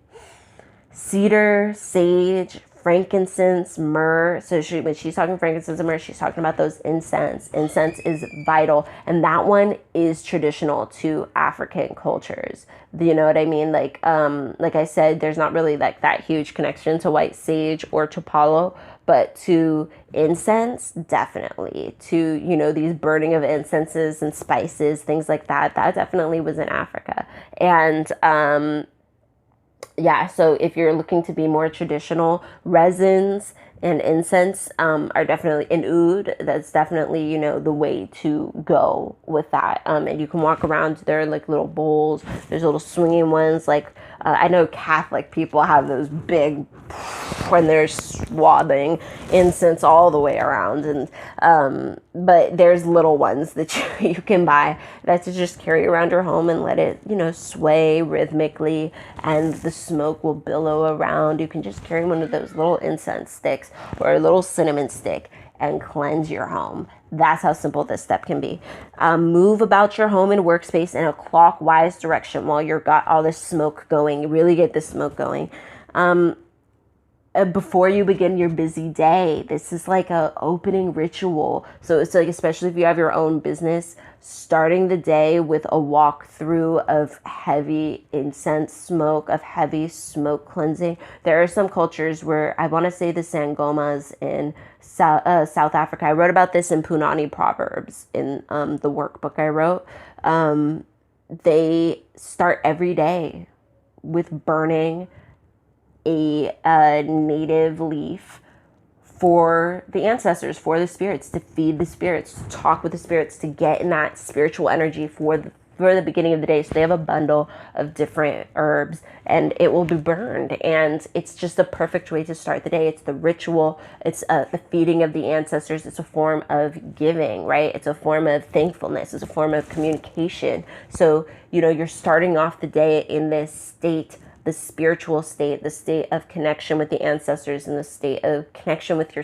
Speaker 1: Cedar, sage, frankincense, myrrh. So when she's talking frankincense and myrrh, she's talking about those incense. Incense is vital, and that one is traditional to African cultures. You know what I mean? Like I said, there's not really like that huge connection to white sage or to palo, but to incense, definitely. To, these burning of incenses and spices, things like that, that definitely was in Africa. And yeah, so if you're looking to be more traditional, resins and incense are definitely, and oud, that's definitely, the way to go with that. And you can walk around, there are like little bowls, there's little swinging ones, like I know Catholic people have those big, when they're swathing incense all the way around, and but there's little ones that you can buy that to just carry around your home and let it, sway rhythmically, and the smoke will billow around. You can just carry one of those little incense sticks or a little cinnamon stick and cleanse your home. That's how simple this step can be. Move about your home and workspace in a clockwise direction while you've got all this smoke going. You really get the smoke going. Before you begin your busy day, this is like a opening ritual. So it's like, especially if you have your own business, starting the day with a walkthrough of heavy incense smoke, of heavy smoke cleansing. There are some cultures where, I want to say the Sangomas in South Africa. I wrote about this in Punani Proverbs in the workbook I wrote. They start every day with burning a native leaf for the ancestors, for the spirits, to feed the spirits, to talk with the spirits, to get in that spiritual energy for the beginning of the day. So they have a bundle of different herbs and it will be burned, and it's just a perfect way to start the day. It's the ritual, it's the feeding of the ancestors. It's a form of giving, right? It's a form of thankfulness, it's a form of communication. So you're starting off the day in this state, the spiritual state, the state of connection with the ancestors, and the state of connection with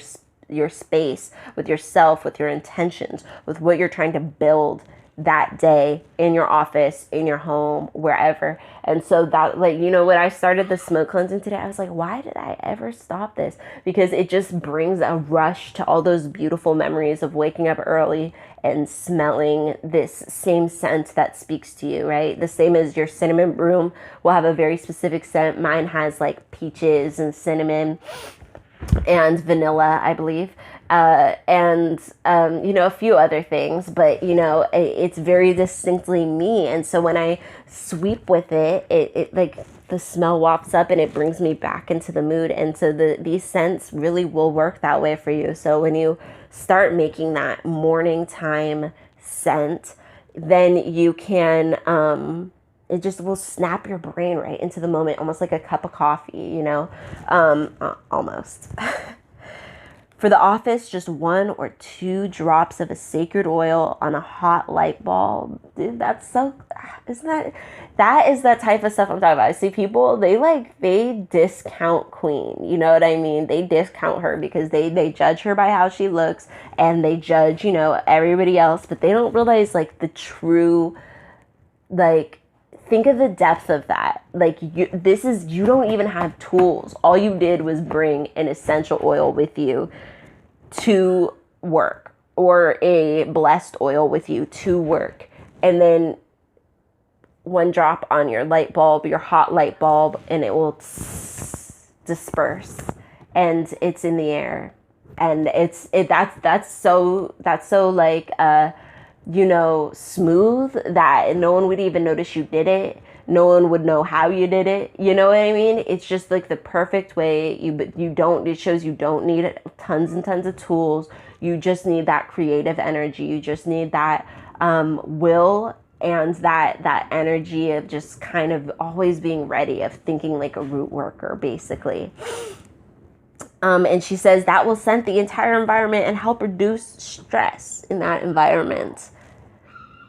Speaker 1: your space, with yourself, with your intentions, with what you're trying to build that day in your office, in your home, wherever. And so that, when I started the smoke cleansing today, I was like, why did I ever stop this? Because it just brings a rush to all those beautiful memories of waking up early and smelling this same scent that speaks to you, right? The same as your cinnamon broom will have a very specific scent. Mine has like peaches and cinnamon and vanilla, I believe. And a few other things, but it's very distinctly me. And so when I sweep with it like the smell wafts up and it brings me back into the mood. And so these scents really will work that way for you. So when you start making that morning time scent, then you can, it just will snap your brain right into the moment, almost like a cup of coffee, almost. For the office, just 1 or 2 drops of a sacred oil on a hot light bulb. Dude, that's so, that is that type of stuff I'm talking about. I see people, they discount Queen. You know what I mean? They discount her because they judge her by how she looks, and they judge, everybody else, but they don't realize the true, think of the depth of that. You don't even have tools. All you did was bring an essential oil with you to work, or a blessed oil with you to work. And then 1 drop on your light bulb, your hot light bulb, and it will disperse, and it's in the air. And that's so smooth that no one would even notice you did it. No one would know how you did it. You know what I mean? It's just like the perfect way. It shows you don't need tons and tons of tools. You just need that creative energy. You just need that will, and that energy of just kind of always being ready, of thinking like a root worker, basically. And she says that will scent the entire environment and help reduce stress in that environment.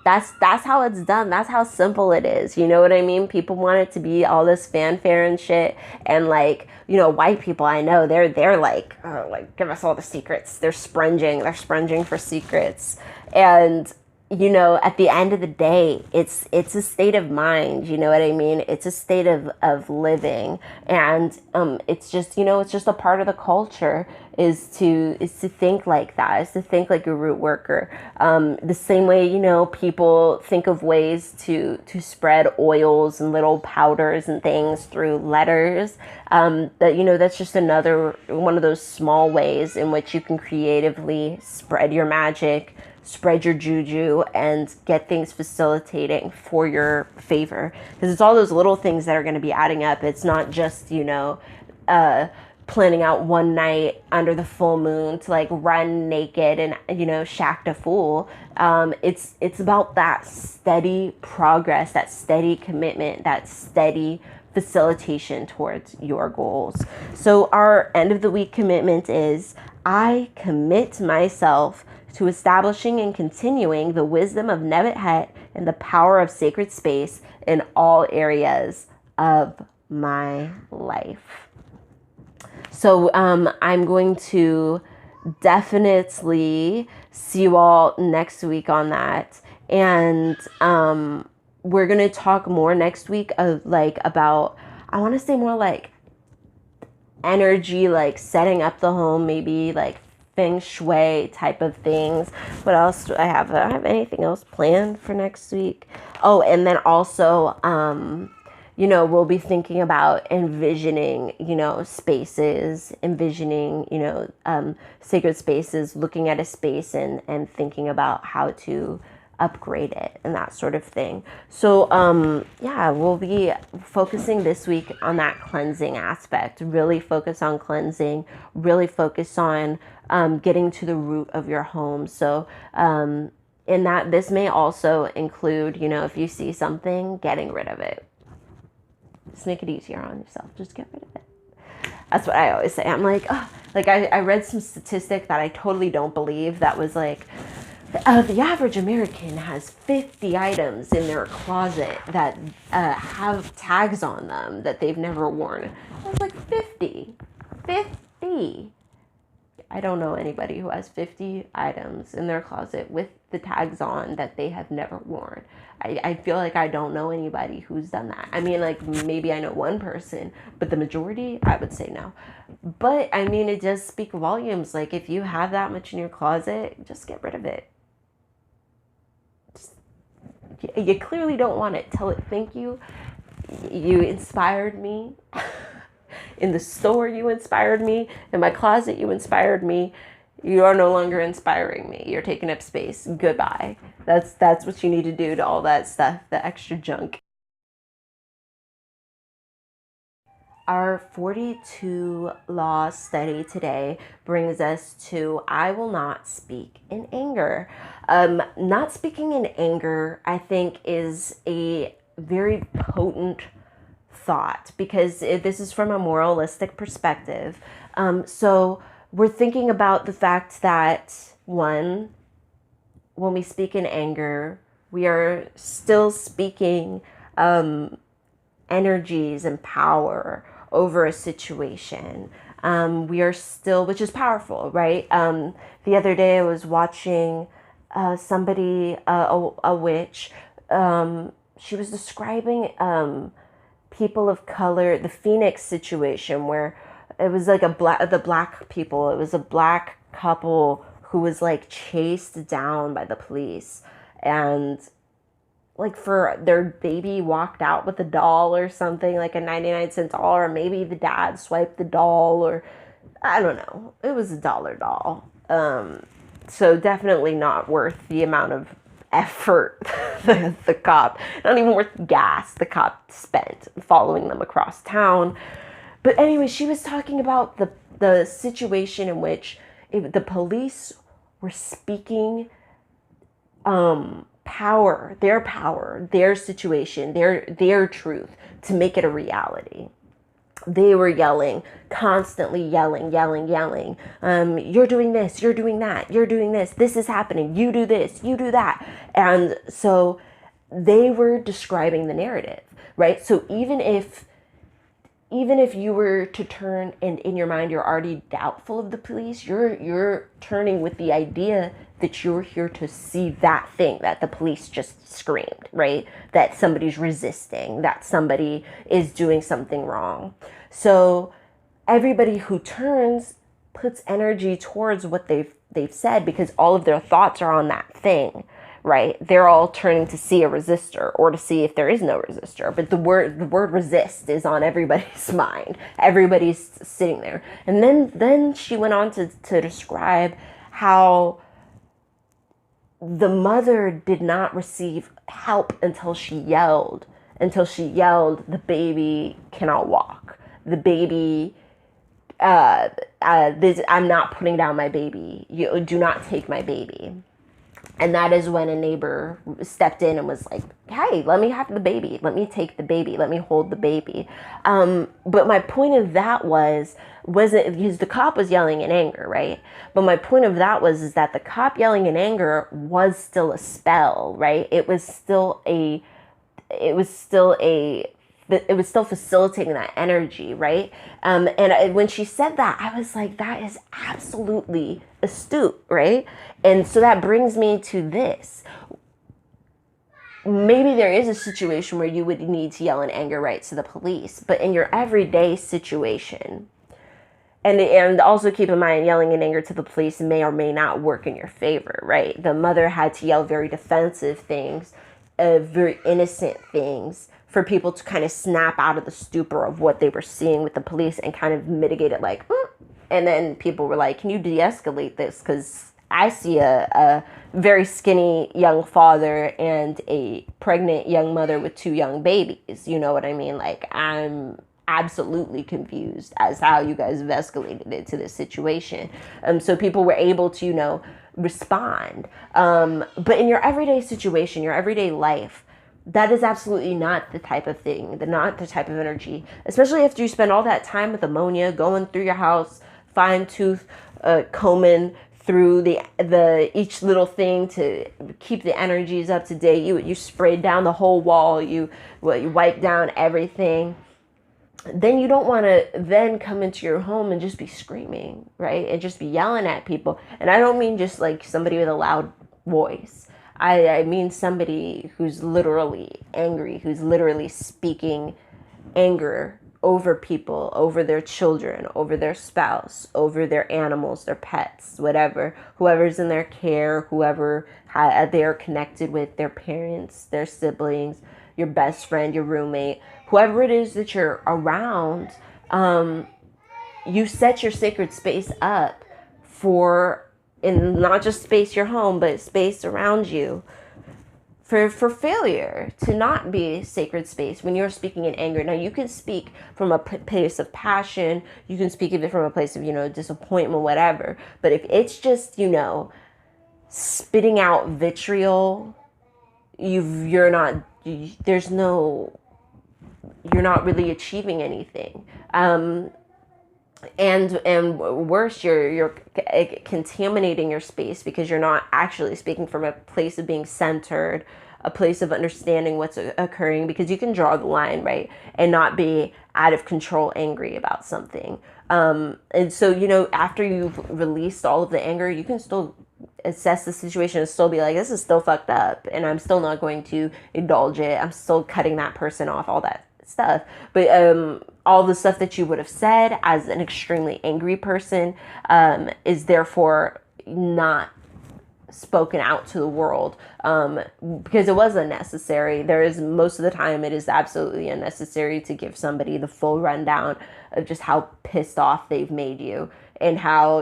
Speaker 1: That's how it's done. That's how simple it is. You know what I mean? People want it to be all this fanfare and shit. And like, white people, I know they're like, oh, like, give us all the secrets. They're sponging for secrets. And at the end of the day, it's a state of mind. You know what I mean? It's a state of living, and it's just it's just a part of the culture is to think like that, is to think like a root worker. The same way people think of ways to spread oils and little powders and things through letters. That's just another one of those small ways in which you can creatively spread your magic, spread your juju, and get things facilitating for your favor. Because it's all those little things that are going to be adding up. It's not just, planning out one night under the full moon to like run naked and, shack a fool. It's about that steady progress, that steady commitment, that steady facilitation towards your goals. So our end of the week commitment is, I commit myself to establishing and continuing the wisdom of Nevet Het and the power of sacred space in all areas of my life. So I'm going to definitely see you all next week on that. And we're going to talk more next week of about, I want to say more like energy, like setting up the home, maybe like feng shui type of things. What else do I have? I don't have anything else planned for next week. Oh, and then also, we'll be thinking about envisioning, spaces, sacred spaces, looking at a space and thinking about how to upgrade it and that sort of thing. So, we'll be focusing this week on that cleansing aspect. Really focus on cleansing, really focus on getting to the root of your home. So, in that, this may also include, if you see something, getting rid of it. Just make it easier on yourself. Just get rid of it. That's what I always say. I'm like, oh, like I read some statistic that I totally don't believe that was like, the average American has 50 items in their closet that have tags on them that they've never worn. I was like, 50. I don't know anybody who has 50 items in their closet with the tags on that they have never worn. I feel like I don't know anybody who's done that. I mean, like, maybe I know one person, but the majority, I would say no. But, I mean, it does speak volumes. Like, if you have that much in your closet, just get rid of it. You clearly don't want it. Tell it, thank you. You inspired me. In the store, you inspired me. In my closet, you inspired me. You are no longer inspiring me. You're taking up space. Goodbye. That's what you need to do to all that stuff, the extra junk. Our 42 law study today brings us to, I will not speak in anger. Not speaking in anger, I think, is a very potent thought, because this is from a moralistic perspective. So we're thinking about the fact that, one, when we speak in anger, we are still speaking energies and power over a situation. We are still, which is powerful, right? The other day I was watching somebody, a witch. She was describing people of color, the Phoenix situation, where it was like the black people. It was a black couple who was like chased down by the police, and like for their baby walked out with a doll or something, like a 99-cent doll, or maybe the dad swiped the doll, or I don't know. It was a dollar doll. So definitely not worth the amount of effort the cop, not even worth gas the cop spent following them across town. But anyway, she was talking about the situation in which the police were speaking power, their situation, their truth to make it a reality. They were yelling, constantly yelling. You're doing this, you're doing that, you're doing this is happening, you do this, you do that. And so they were describing the narrative, right? So even if you were to turn and in your mind you're already doubtful of the police, you're turning with the idea that you're here to see that thing that the police just screamed, right? That somebody's resisting, that somebody is doing something wrong. So everybody who turns puts energy towards what they've said, because all of their thoughts are on that thing, right? They're all turning to see a resistor or to see if there is no resistor. But the word resist is on everybody's mind. Everybody's sitting there. And then she went on to describe how the mother did not receive help until she yelled. The baby cannot walk. The baby, I'm not putting down my baby. You do not take my baby. And that is when a neighbor stepped in and was like, hey, let me have the baby. Let me take the baby. Let me hold the baby. But my point of that wasn't because the cop was yelling in anger, right? But my point of that is that the cop yelling in anger was still a spell, right? It was still facilitating that energy, right? When she said that, I was like, that is absolutely astute, right? And so that brings me to this. Maybe there is a situation where you would need to yell in anger, right, to the police, but in your everyday situation, and also keep in mind, yelling in anger to the police may or may not work in your favor, right? The mother had to yell very defensive things, very innocent things, for people to kind of snap out of the stupor of what they were seeing with the police and kind of mitigate it like, and then people were like, can you de-escalate this? Because I see a very skinny young father and a pregnant young mother with 2 young babies. You know what I mean? Like, I'm absolutely confused as how you guys have escalated it to this situation. So people were able to, respond. But in your everyday situation, your everyday life, that is absolutely not the type of thing, not the type of energy, especially after you spend all that time with ammonia, going through your house, fine tooth combing through the each little thing to keep the energies up to date. You sprayed down the whole wall, you wiped down everything. Then you don't want to then come into your home and just be screaming, right? And just be yelling at people. And I don't mean just like somebody with a loud voice. I mean somebody who's literally angry, who's literally speaking anger over people, over their children, over their spouse, over their animals, their pets, whatever, whoever's in their care, whoever they're connected with, their parents, their siblings, your best friend, your roommate, whoever it is that you're around. You set your sacred space up in not just space your home, but space around you for failure to not be sacred space when you're speaking in anger. Now, you can speak from a place of passion. You can speak even from a place of, disappointment, whatever. But if it's just, spitting out vitriol, you're not really achieving anything. And worse, you're contaminating your space because you're not actually speaking from a place of being centered, a place of understanding what's occurring, because you can draw the line, right, and not be out of control angry about something. And so, after you've released all of the anger, you can still assess the situation and still be like, this is still fucked up, and I'm still not going to indulge it. I'm still cutting that person off, all that stuff. But all the stuff that you would have said as an extremely angry person is therefore not spoken out to the world because it was unnecessary. Most of the time it is absolutely unnecessary to give somebody the full rundown of just how pissed off they've made you and how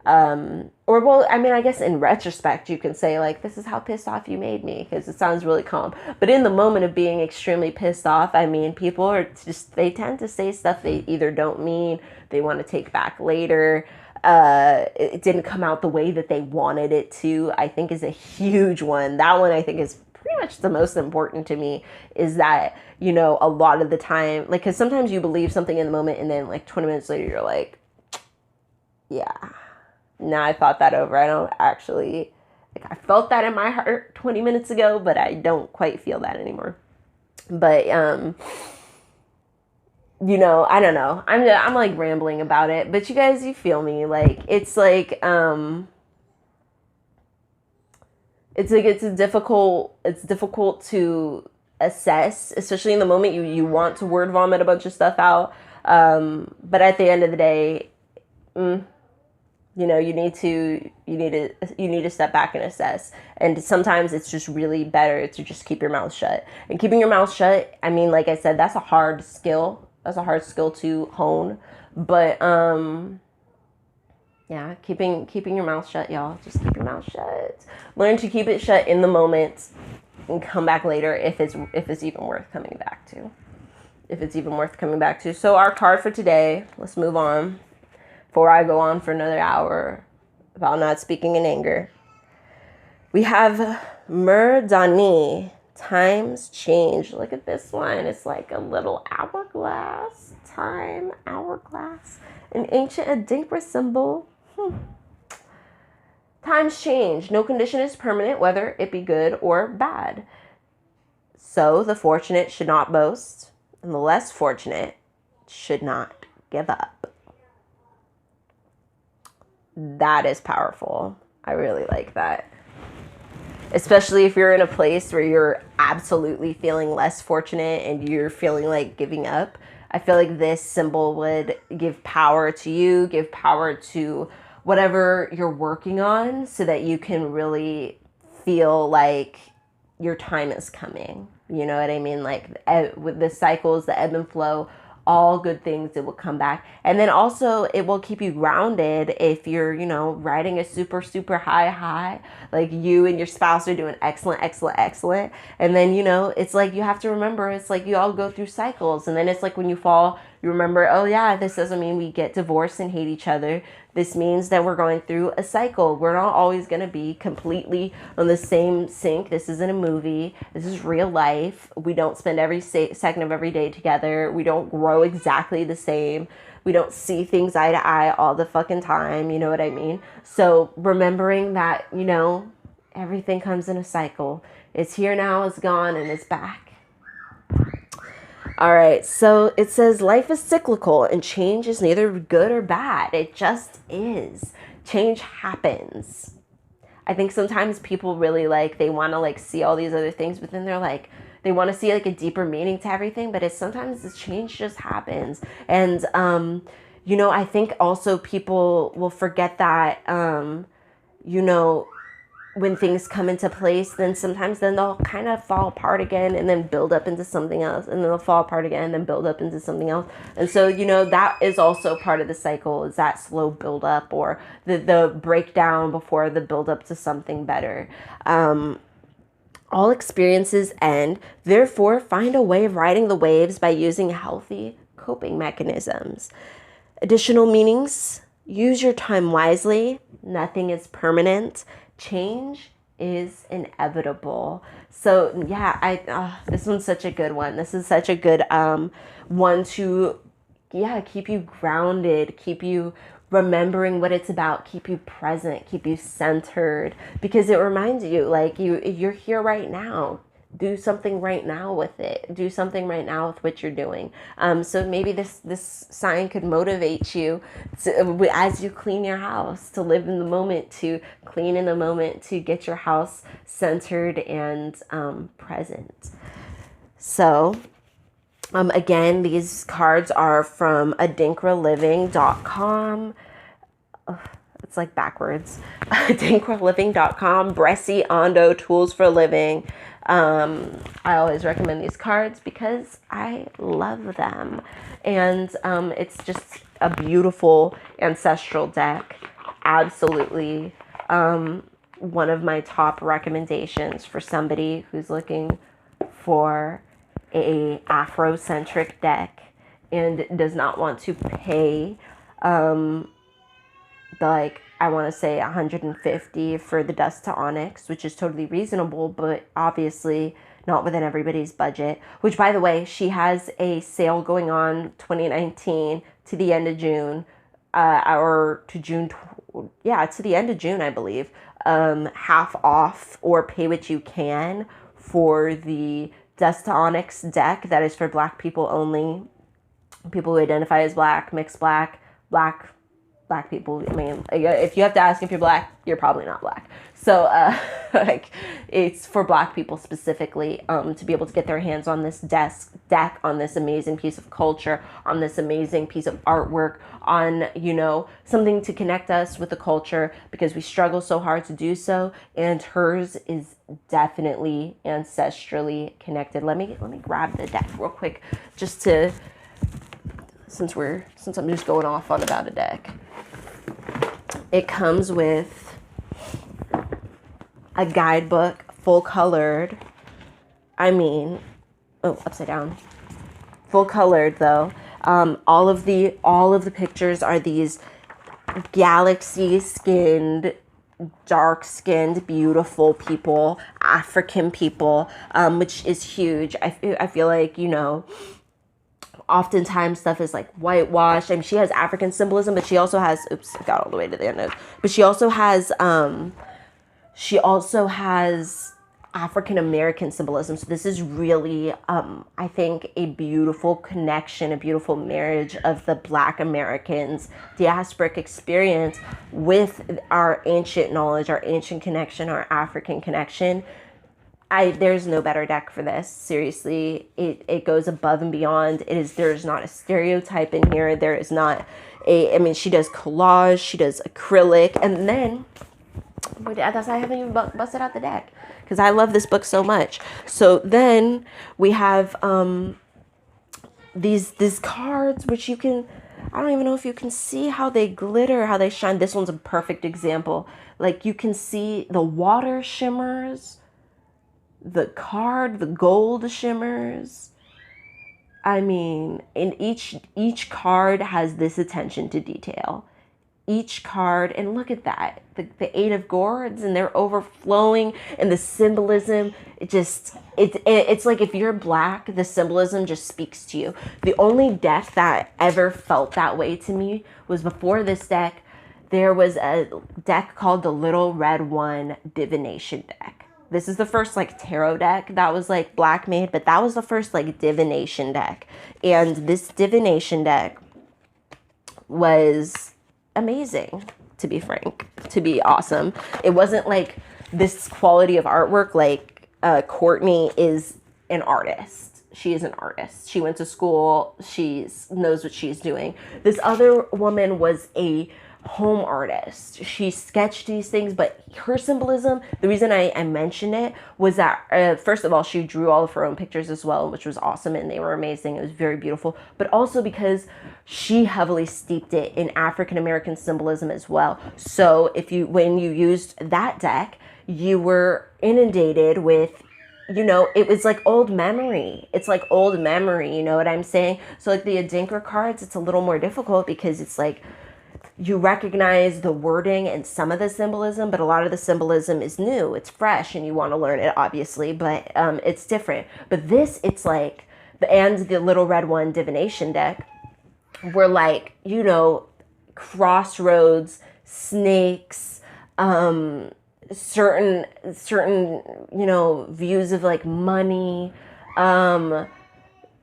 Speaker 1: Or, well, I mean, I guess in retrospect, you can say, like, this is how pissed off you made me, because it sounds really calm. But in the moment of being extremely pissed off, I mean, people are just, they tend to say stuff they either don't mean, they want to take back later. It didn't come out the way that they wanted it to, I think is a huge one. That one I think is pretty much the most important to me, is that, you know, a lot of the time, like, because sometimes you believe something in the moment and then like 20 minutes later you're like, yeah, now I thought that over. I don't actually, like, I felt that in my heart 20 minutes ago, but I don't quite feel that anymore. But, you know, I don't know. I'm like rambling about it, but you guys, you feel me. Like, it's like, it's difficult to assess, especially in the moment you want to word vomit a bunch of stuff out. But at the end of the day, you know, you need to step back and assess. And sometimes it's just really better to just keep your mouth shut. And keeping your mouth shut, I mean, like I said, that's a hard skill. That's a hard skill to hone. But yeah, keeping your mouth shut, y'all. Just keep your mouth shut. Learn to keep it shut in the moment and come back later if it's even worth coming back to. If it's even worth coming back to. So our card for today, let's move on before I go on for another hour about not speaking in anger. We have Murdani. Times change. Look at this one. It's like a little hourglass. Time, hourglass. An ancient Adinkra symbol. Times change. No condition is permanent, whether it be good or bad. So the fortunate should not boast, and the less fortunate should not give up. That is powerful. I really like that. Especially if you're in a place where you're absolutely feeling less fortunate and you're feeling like giving up. I feel like this symbol would give power to you, give power to whatever you're working on, so that you can really feel like your time is coming. You know what I mean? Like, with the cycles, the ebb and flow, all good things, it will come back. And then also it will keep you grounded if you're, you know, riding a super, super high, like you and your spouse are doing excellent. And then, you know, it's like, you have to remember, it's like you all go through cycles. And then it's like when you fall, you remember, oh yeah, this doesn't mean we get divorced and hate each other. This means that we're going through a cycle. We're not always going to be completely on the same sync. This isn't a movie. This is real life. We don't spend every second of every day together. We don't grow exactly the same. We don't see things eye to eye all the fucking time. You know what I mean? So remembering that, you know, everything comes in a cycle. It's here now, it's gone, and it's back. All right, so it says life is cyclical and change is neither good or bad. It just is. Change happens. I think sometimes people really like, they want to like see all these other things, but then they're like, they want to see like a deeper meaning to everything, but it's sometimes this change just happens. And, you know, I think also people will forget that, you know, when things come into place, then sometimes then they'll kind of fall apart again and then build up into something else, and then they'll fall apart again and then build up into something else. And so, you know, that is also part of the cycle, is that slow build up, or the breakdown before the build up to something better. All experiences end, therefore find a way of riding the waves by using healthy coping mechanisms. Additional meanings: use your time wisely. Nothing is permanent. Change is inevitable. So yeah, this one's such a good one. This is such a good one to, keep you grounded, keep you remembering what it's about, keep you present, keep you centered, because it reminds you, like, you're here right now. Do something right now with it. Do something right now with what you're doing. So maybe this sign could motivate you to, as you clean your house, to live in the moment, to clean in the moment, to get your house centered and present. So again, these cards are from adinkraliving.com. It's like backwards. adinkraliving.com. Bressi Ondo Tools for Living. I always recommend these cards because I love them. And it's just a beautiful ancestral deck. absolutely one of my top recommendations for somebody who's looking for a Afrocentric deck and does not want to pay like, I want to say $150 for the dust to onyx, which is totally reasonable, but obviously not within everybody's budget. Which, by the way, she has a sale going on 2019 to the end of June, or to June, to the end of June, I believe. Half off or pay what you can for the dust to onyx deck that is for Black people only. People who identify as Black, mixed Black people. I mean, if you have to ask if you're Black, you're probably not Black. So, like, it's for Black people specifically, to be able to get their hands on this deck, on this amazing piece of culture, on this amazing piece of artwork, on, something to connect us with the culture, because we struggle so hard to do so. And hers is definitely ancestrally connected. Let me grab the deck real quick, just to, since I'm just going off on about a deck. It comes with a guidebook, full colored. Upside down. Full colored though. All of the pictures are these galaxy skinned, dark skinned, beautiful people, African people, which is huge. I feel like, oftentimes stuff is like whitewashed. I mean, she has African symbolism, but she also has, got all the way to the end. But she also has African American symbolism. So this is really, I think, a beautiful connection, a beautiful marriage of the Black Americans' diasporic experience with our ancient knowledge, our ancient connection, our African connection. There's no better deck for this. Seriously, it goes above and beyond. There's not a stereotype in here. There is not she does collage, she does acrylic, and then, that's why I haven't even busted out the deck, because I love this book so much. So then we have these cards, which you can, I don't even know if you can see how they glitter, how they shine. This one's a perfect example. Like, you can see the water shimmers, the gold shimmers. I mean, and each card has this attention to detail. Each card, and look at that, the Eight of Gourds, and they're overflowing, and the symbolism, it's like, if you're Black, the symbolism just speaks to you. The only deck that ever felt that way to me was, before this deck, there was a deck called the Little Red One Divination deck. This is the first tarot deck that was Black made, but that was the first divination deck. And this divination deck was amazing, to be frank, to be awesome. It wasn't this quality of artwork. Courtney is an artist. She is an artist. She went to school. She knows what she's doing. This other woman was a home artist. She sketched these things, but her symbolism, the reason I mentioned it was that, first of all, she drew all of her own pictures as well, which was awesome, and they were amazing. It was very beautiful, but also because she heavily steeped it in African American symbolism as well. So when you used that deck, you were inundated with, it was old memory. It's old memory, you know what I'm saying? So the Adinkra cards, it's a little more difficult, because it's you recognize the wording and some of the symbolism, but a lot of the symbolism is new. It's fresh, and you want to learn it, obviously, but it's different. But this, it's and the Little Red One Divination deck were crossroads, snakes, certain views of money,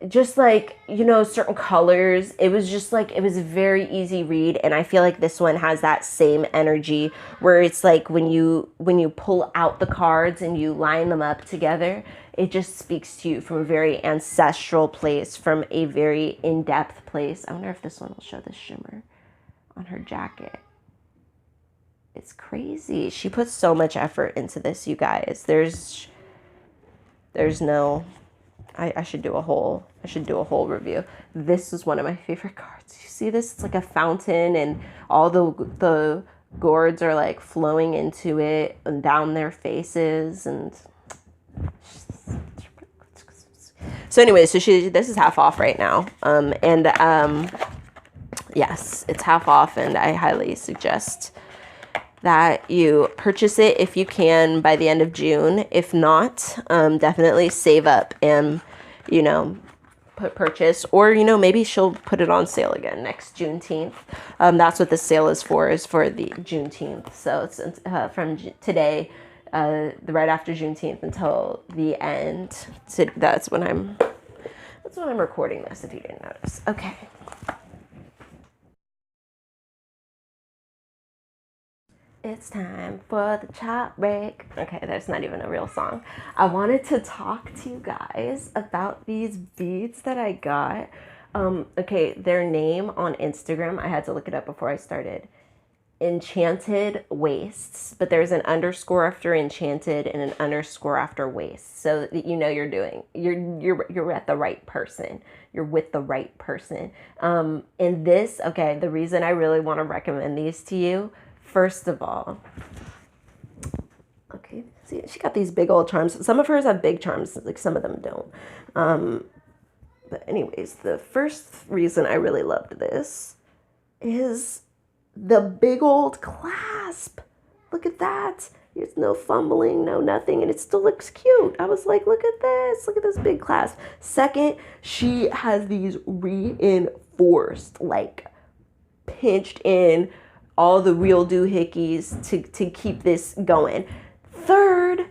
Speaker 1: just certain colors. It was just it was a very easy read, and I feel like this one has that same energy, where it's when you pull out the cards and you line them up together, it just speaks to you from a very ancestral place, from a very in-depth place. I wonder if this one will show the shimmer on her jacket. It's crazy. She puts so much effort into this, you guys. There's no, I should do a whole review. This is one of my favorite cards. You see this? It's like a fountain, and all the gourds are like flowing into it and down their faces. And so anyway, so this is half off right now. Yes, it's half off, and I highly suggest that you purchase it if you can by the end of June. If not, definitely save up and, purchase, or, maybe she'll put it on sale again next Juneteenth. That's what the sale is for the Juneteenth. So it's from today, right after Juneteenth until the end. So that's when I'm recording this, if you didn't notice. Okay. It's time for the chop break. Okay, that's not even a real song. I wanted to talk to you guys about these beads that I got. Okay, their name on Instagram, I had to look it up before I started. Enchanted Wastes, but there's an underscore after enchanted and an underscore after waste. So that you're at the right person. You're with the right person. And this, okay, the reason I really want to recommend these to you, first of all, okay, see, she got these big old charms. Some of hers have big charms, like some of them don't. But anyways, the first reason I really loved this is the big old clasp. Look at that. There's no fumbling, no nothing, and it still looks cute. I was like, look at this big clasp. Second, she has these reinforced, like pinched in all the real doohickeys to keep this going. Third,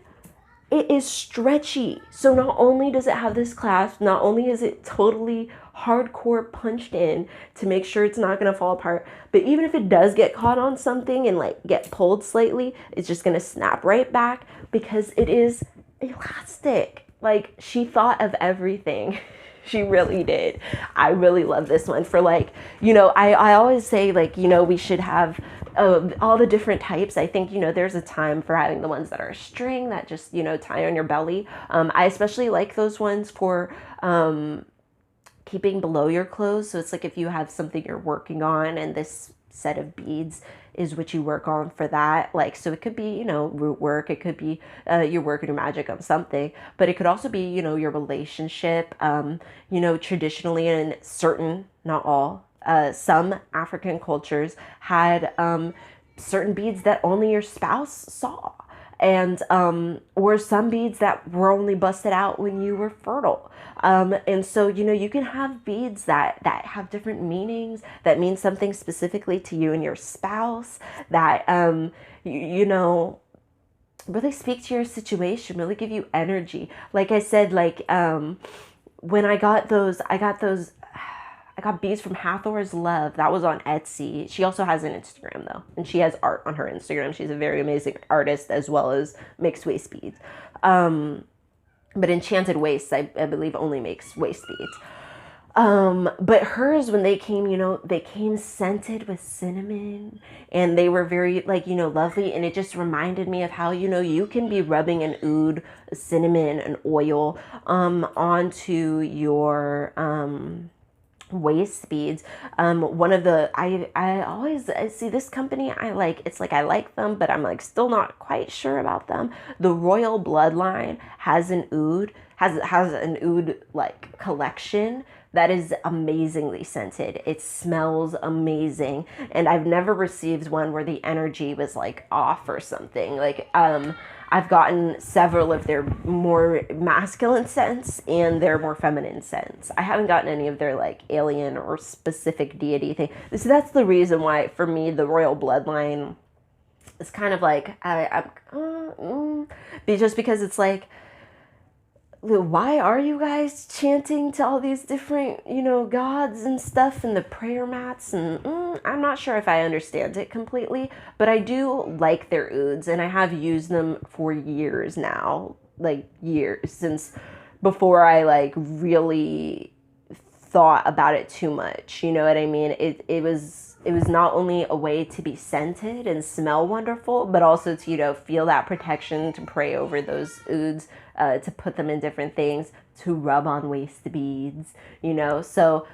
Speaker 1: it is stretchy. So not only does it have this clasp, not only is it totally hardcore punched in to make sure it's not going to fall apart, but even if it does get caught on something and like get pulled slightly, it's just going to snap right back because it is elastic. Like, she thought of everything. She really did. I really love this one for like, I always say like, we should have all the different types. I think, there's a time for having the ones that are a string that just, tie on your belly. I especially like those ones for keeping below your clothes. So it's like if you have something you're working on and this set of beads is what you work on for that. Like, so it could be, root work. It could be you're working your magic on something, but it could also be, your relationship. Traditionally in certain, not all, some African cultures had certain beads that only your spouse saw. And or some beads that were only busted out when you were fertile. And so, you can have beads that have different meanings, that mean something specifically to you and your spouse, that, really speak to your situation, really give you energy. Like I said, like when I got I got beads from Hathor's Love. That was on Etsy. She also has an Instagram though, and she has art on her Instagram. She's a very amazing artist as well as makes waist beads. But Enchanted Wastes, I believe, only makes waist beads. But hers, when they came, they came scented with cinnamon, and they were very like, lovely. And it just reminded me of how, you can be rubbing an oud, cinnamon, and oil, onto your, waist beads. One of the, I see this company, I like them, but I'm like still not quite sure about them. The Royal Bloodline has an oud, has an oud like collection that is amazingly scented. It smells amazing. And I've never received one where the energy was like off or something. Like, I've gotten several of their more masculine scents and their more feminine scents. I haven't gotten any of their like alien or specific deity thing. So that's the reason why, for me, the Royal Bloodline is kind of like, just because it's like, why are you guys chanting to all these different, gods and stuff and the prayer mats? And I'm not sure if I understand it completely, but I do like their ouds, and I have used them for years now, like years, since before I like really thought about it too much. You know what I mean? It was not only a way to be scented and smell wonderful, but also to, feel that protection, to pray over those ouds, to put them in different things, to rub on waist beads, So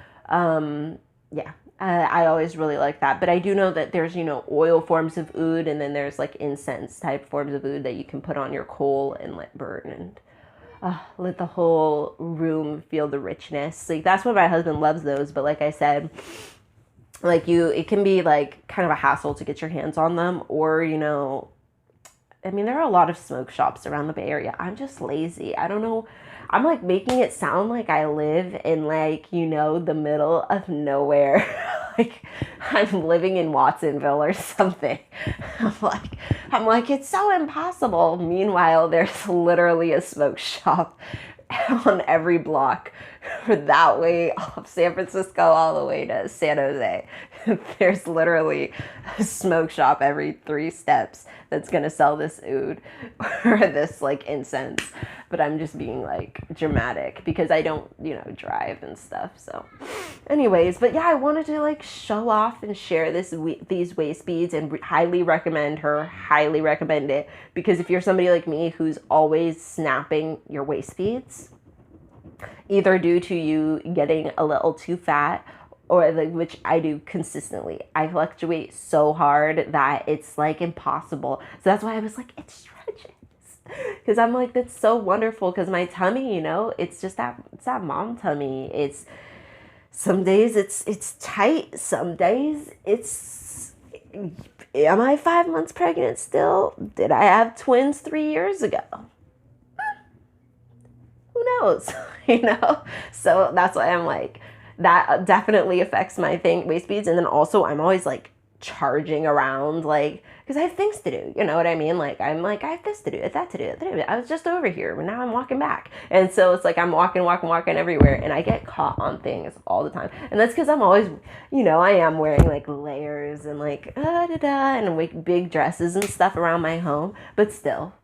Speaker 1: yeah, I always really like that. But I do know that there's, oil forms of oud, and then there's like incense type forms of oud that you can put on your coal and let burn and let the whole room feel the richness. Like that's why my husband loves those. But like I said, like it can be like kind of a hassle to get your hands on them, or I mean, there are a lot of smoke shops around the Bay Area. I'm just lazy. I don't know. I'm like making it sound like I live in like, the middle of nowhere. Like I'm living in Watsonville or something. I'm like, it's so impossible. Meanwhile, there's literally a smoke shop on every block that way off San Francisco all the way to San Jose. There's literally a smoke shop every 3 steps that's going to sell this oud or this like incense. But I'm just being like dramatic because I don't, drive and stuff. So anyways, but yeah, I wanted to like show off and share these waist beads and highly recommend it, because if you're somebody like me who's always snapping your waist beads, either due to you getting a little too fat, or which I do consistently. I fluctuate so hard that it's like impossible. So that's why I was like, it stretches. Because I'm like, that's so wonderful, because my tummy, it's just it's that mom tummy. It's some days it's tight, some days it's, am I 5 months pregnant still? Did I have twins 3 years ago? Who knows? So that's why I'm like, that definitely affects my waist beads. And then also I'm always like charging around, like, because I have things to do, you know what I mean? Like I'm like, I have this to do, that to do. I was just over here, but now I'm walking back. And so it's like I'm walking everywhere, and I get caught on things all the time. And that's because I'm always, I am wearing like layers and like and like big dresses and stuff around my home. But still,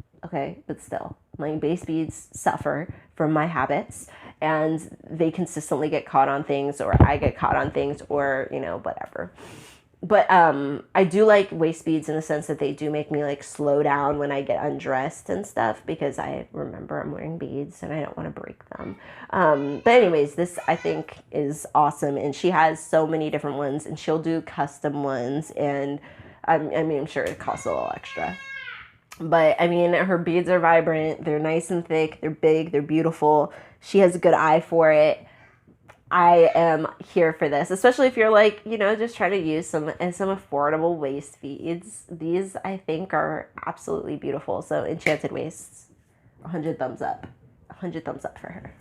Speaker 1: my waist beads suffer from my habits, and they consistently get caught on things, or I get caught on things, or whatever. But I do like waist beads in the sense that they do make me like slow down when I get undressed and stuff, because I remember I'm wearing beads and I don't want to break them. But anyways, this I think is awesome, and she has so many different ones, and she'll do custom ones, and I'm sure it costs a little extra. But I mean, her beads are vibrant, they're nice and thick, they're big, they're beautiful. She has a good eye for it. I am here for this, especially if you're like, just trying to use some affordable waist beads. These I think are absolutely beautiful. So Enchanted Waists, 100 thumbs up. 100 thumbs up for her.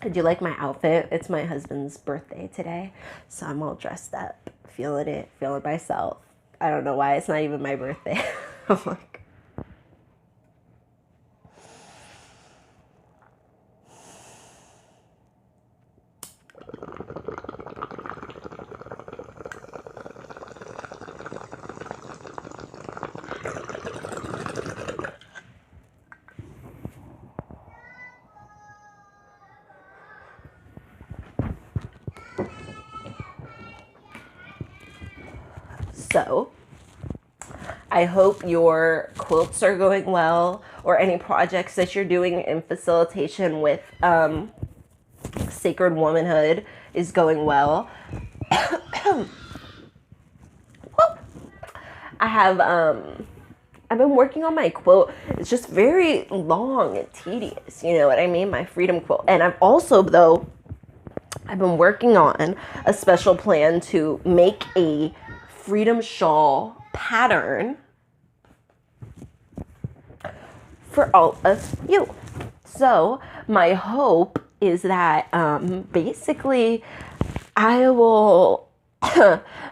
Speaker 1: Do you like my outfit? It's my husband's birthday today, so I'm all dressed up, feeling myself. I don't know why, it's not even my birthday. I'm like, so I hope your quilts are going well, or any projects that you're doing in facilitation with sacred womanhood is going well. I've been working on my quilt. It's just very long and tedious, you know what I mean? My freedom quilt. And I've been working on a special plan to make a freedom shawl pattern for all of you. So my hope is that basically I will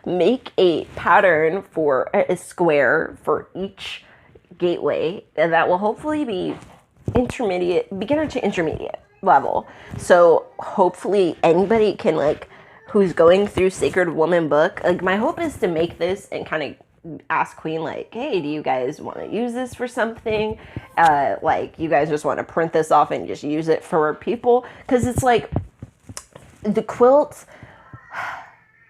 Speaker 1: make a pattern for a square for each gateway, and that will hopefully be beginner to intermediate level. So hopefully anybody can, like, who's going through Sacred Woman book, like, my hope is to make this and kind of ask Queen, like, hey, do you guys want to use this for something? Like, you guys just want to print this off and just use it for people? Because it's like, the quilts,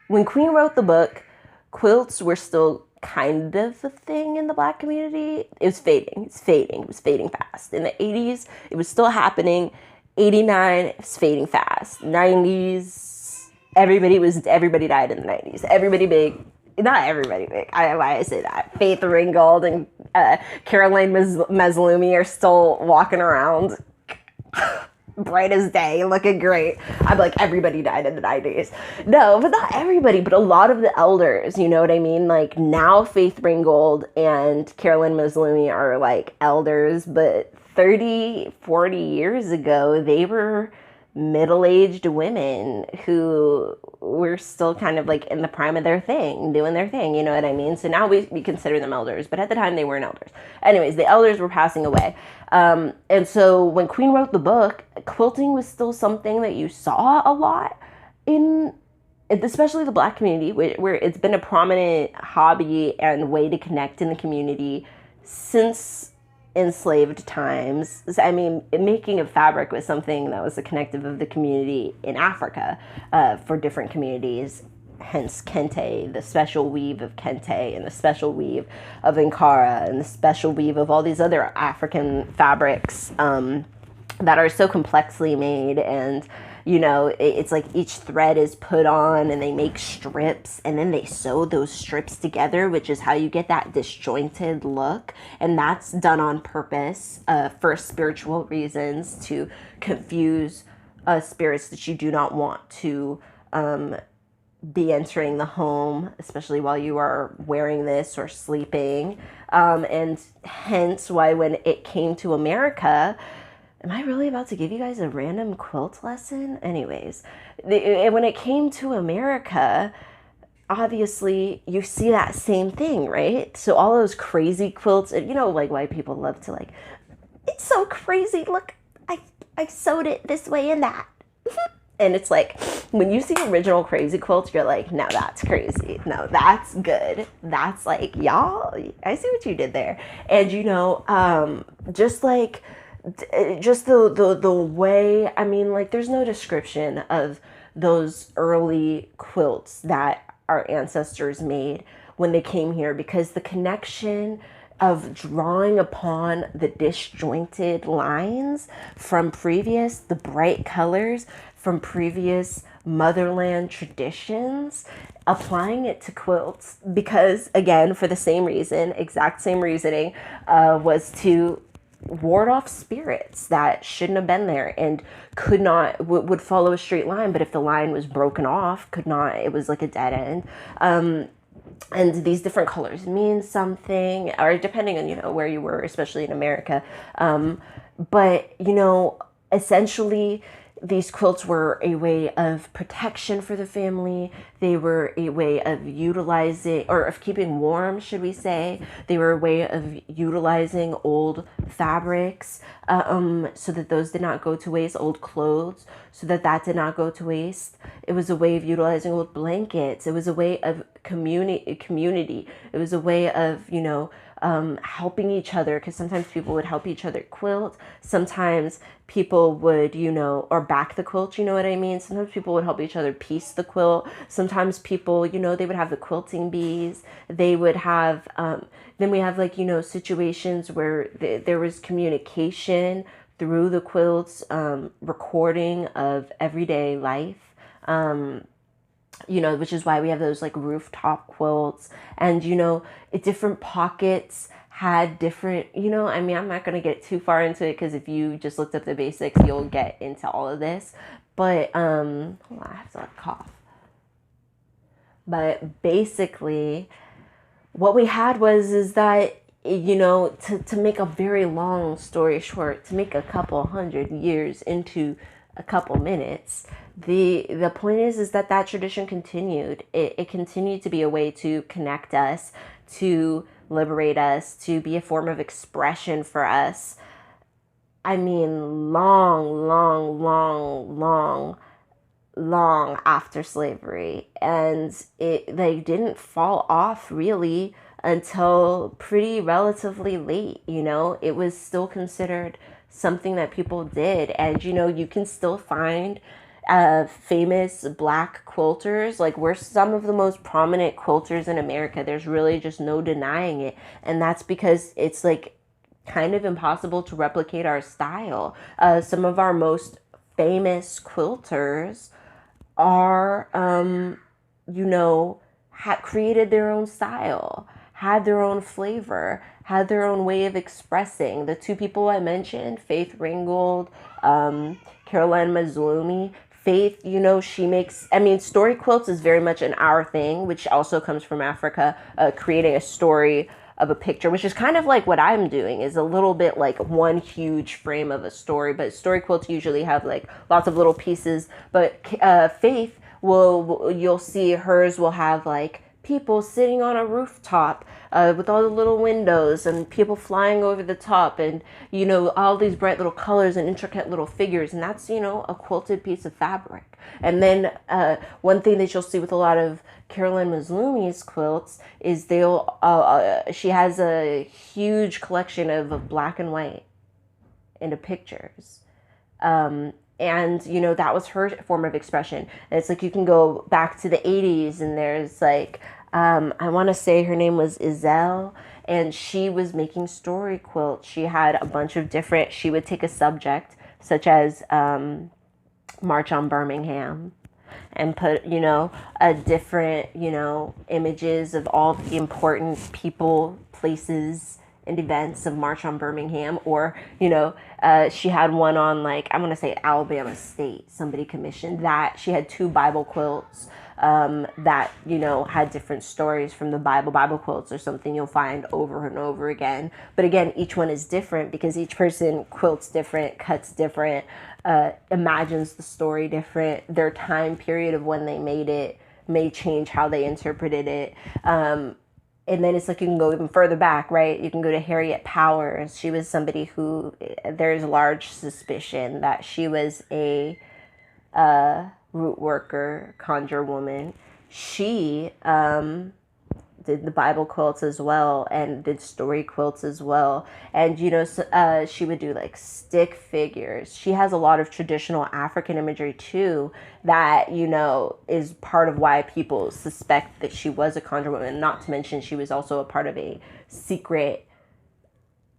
Speaker 1: when Queen wrote the book, quilts were still kind of a thing in the Black community. It was fading. It was fading fast. In the 80s, it was still happening. 89, it's fading fast. 90s, everybody died in the 90s. Everybody big, not everybody big. Why I say that? Faith Ringgold and Caroline Maslumi are still walking around bright as day, looking great. I'm like, everybody died in the 90s. No, but not everybody, but a lot of the elders, you know what I mean? Like, now Faith Ringgold and Caroline Maslumi are like elders, but 30, 40 years ago, they were middle-aged women who were still kind of like in the prime of their thing, doing their thing, you know what I mean? So now we consider them elders, but at the time they weren't elders. Anyways, the elders were passing away. And so when Queen wrote the book, quilting was still something that you saw a lot in, especially the Black community, where it's been a prominent hobby and way to connect in the community since enslaved times. I mean, making of fabric was something that was a connective of the community in Africa for different communities. Hence kente, the special weave of kente, and the special weave of Ankara, and the special weave of all these other African fabrics that are so complexly made. And you know, it's like each thread is put on and they make strips and then they sew those strips together, which is how you get that disjointed look. And that's done on purpose for spiritual reasons, to confuse spirits that you do not want to be entering the home, especially while you are wearing this or sleeping. And hence why when it came to America, am I really about to give you guys a random quilt lesson? Anyways, when it came to America, obviously you see that same thing, right? So all those crazy quilts, and you know, like white people love to like, it's so crazy. Look, I sewed it this way and that. And it's like, when you see original crazy quilts, you're like, no, that's crazy. No, that's good. That's like, y'all, I see what you did there. And you know, just like, just the way, I mean, like, there's no description of those early quilts that our ancestors made when they came here, because the connection of drawing upon the disjointed lines from previous, the bright colors from previous motherland traditions, applying it to quilts, because again, for the same reason, exact same reasoning, was to ward off spirits that shouldn't have been there and could not, would follow a straight line, but if the line was broken off, could not, it was like a dead end. And these different colors mean something, or depending on, you know, where you were, especially in America. But, you know, essentially, these quilts were a way of protection for the family. They were a way of utilizing, or of keeping warm, should we say. They were a way of utilizing old fabrics so that those did not go to waste, old clothes, so that that did not go to waste. It was a way of utilizing old blankets. It was a way of community. It was a way of, you know, helping each other, because sometimes people would help each other quilt. Sometimes people would, you know, or back the quilt, you know what I mean? Sometimes people would help each other piece the quilt. Sometimes people, you know, they would have the quilting bees. They would have, then we have like, you know, situations where there was communication through the quilts, recording of everyday life. You know, which is why we have those like rooftop quilts, and, you know, different pockets had different, you know, I mean, I'm not going to get too far into it, because if you just looked up the basics, you'll get into all of this. But, hold on, I have to like cough. But basically, what we had is that, you know, to make a very long story short, to make a couple hundred years into a couple minutes, the point is that tradition continued. It continued to be a way to connect us, to liberate us, to be a form of expression for us. I mean, long after slavery. And they didn't fall off really until pretty relatively late, you know. It was still considered something that people did. And, you know, you can still find famous Black quilters. Like, we're some of the most prominent quilters in America. There's really just no denying it. And that's because it's like kind of impossible to replicate our style. Some of our most famous quilters are, created their own style, had their own flavor, had their own way of expressing. The two people I mentioned, Faith Ringgold, Caroline Mazlumi. Faith, she makes, story quilts is very much an our thing, which also comes from Africa, creating a story of a picture, which is kind of like what I'm doing, is a little bit like one huge frame of a story, but story quilts usually have like lots of little pieces. But Faith you'll see hers will have like people sitting on a rooftop with all the little windows and people flying over the top, and all these bright little colors and intricate little figures, and that's a quilted piece of fabric. And then one thing that you'll see with a lot of Caroline Mazlumi's quilts is she has a huge collection of black and white into pictures. And, that was her form of expression. And it's like you can go back to the 80s and there's like, I want to say her name was Iselle, and she was making story quilts. She had a bunch of she would take a subject such as March on Birmingham and put, a different, images of all the important people, places, and events of March on Birmingham. Or, she had one on, like, I'm going to say Alabama State. Somebody commissioned that. She had 2 Bible quilts that, had different stories from the Bible. Bible quilts are something you'll find over and over again. But again, each one is different because each person quilts different, cuts different, imagines the story different. Their time period of when they made it may change how they interpreted it. And then it's like you can go even further back, right? You can go to Harriet Powers. She was somebody who there's large suspicion that she was a root worker, conjure woman. She did the Bible quilts as well and did story quilts as well. And, she would do like stick figures. She has a lot of traditional African imagery too that, is part of why people suspect that she was a conjure woman. Not to mention she was also a part of a secret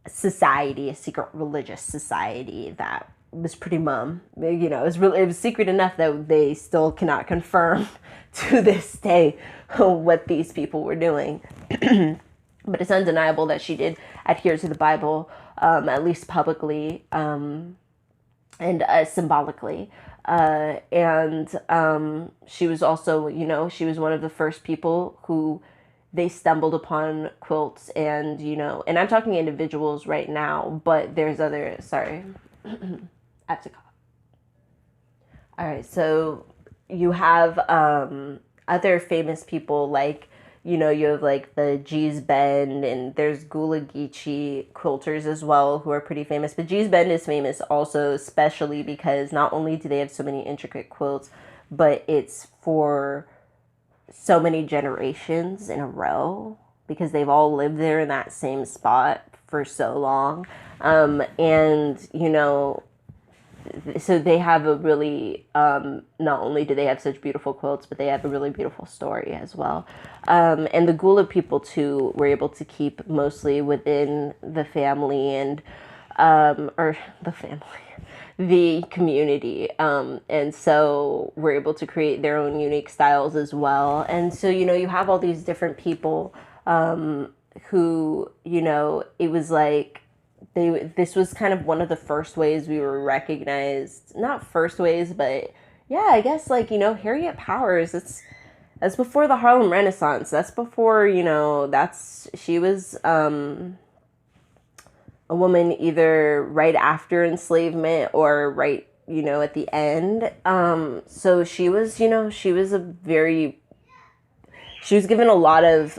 Speaker 1: society, a secret religious society that was pretty mum. It was secret enough that they still cannot confirm to this day what these people were doing. But it's undeniable that she did adhere to the Bible, at least publicly, and symbolically. And she was also, she was one of the first people who they stumbled upon quilts, and, and I'm talking individuals right now, but there's other, sorry, I have to cough. All right, so you have other famous people like, you have like the Gee's Bend, and there's Gula Geechee quilters as well who are pretty famous. But Gee's Bend is famous also, especially because not only do they have so many intricate quilts, but it's for so many generations in a row because they've all lived there in that same spot for so long. And, so they have a really, not only do they have such beautiful quilts, but they have a really beautiful story as well. And the Gula people too were able to keep mostly within the family and, or the family, the community. And so we're able to create their own unique styles as well. And so, you have all these different people, who, it was like, this was kind of one of the first ways we were recognized, not first ways, but yeah, I guess like, Harriet Powers, that's before the Harlem Renaissance. That's before, she was, a woman either right after enslavement or right, at the end. So she was, she was given a lot of,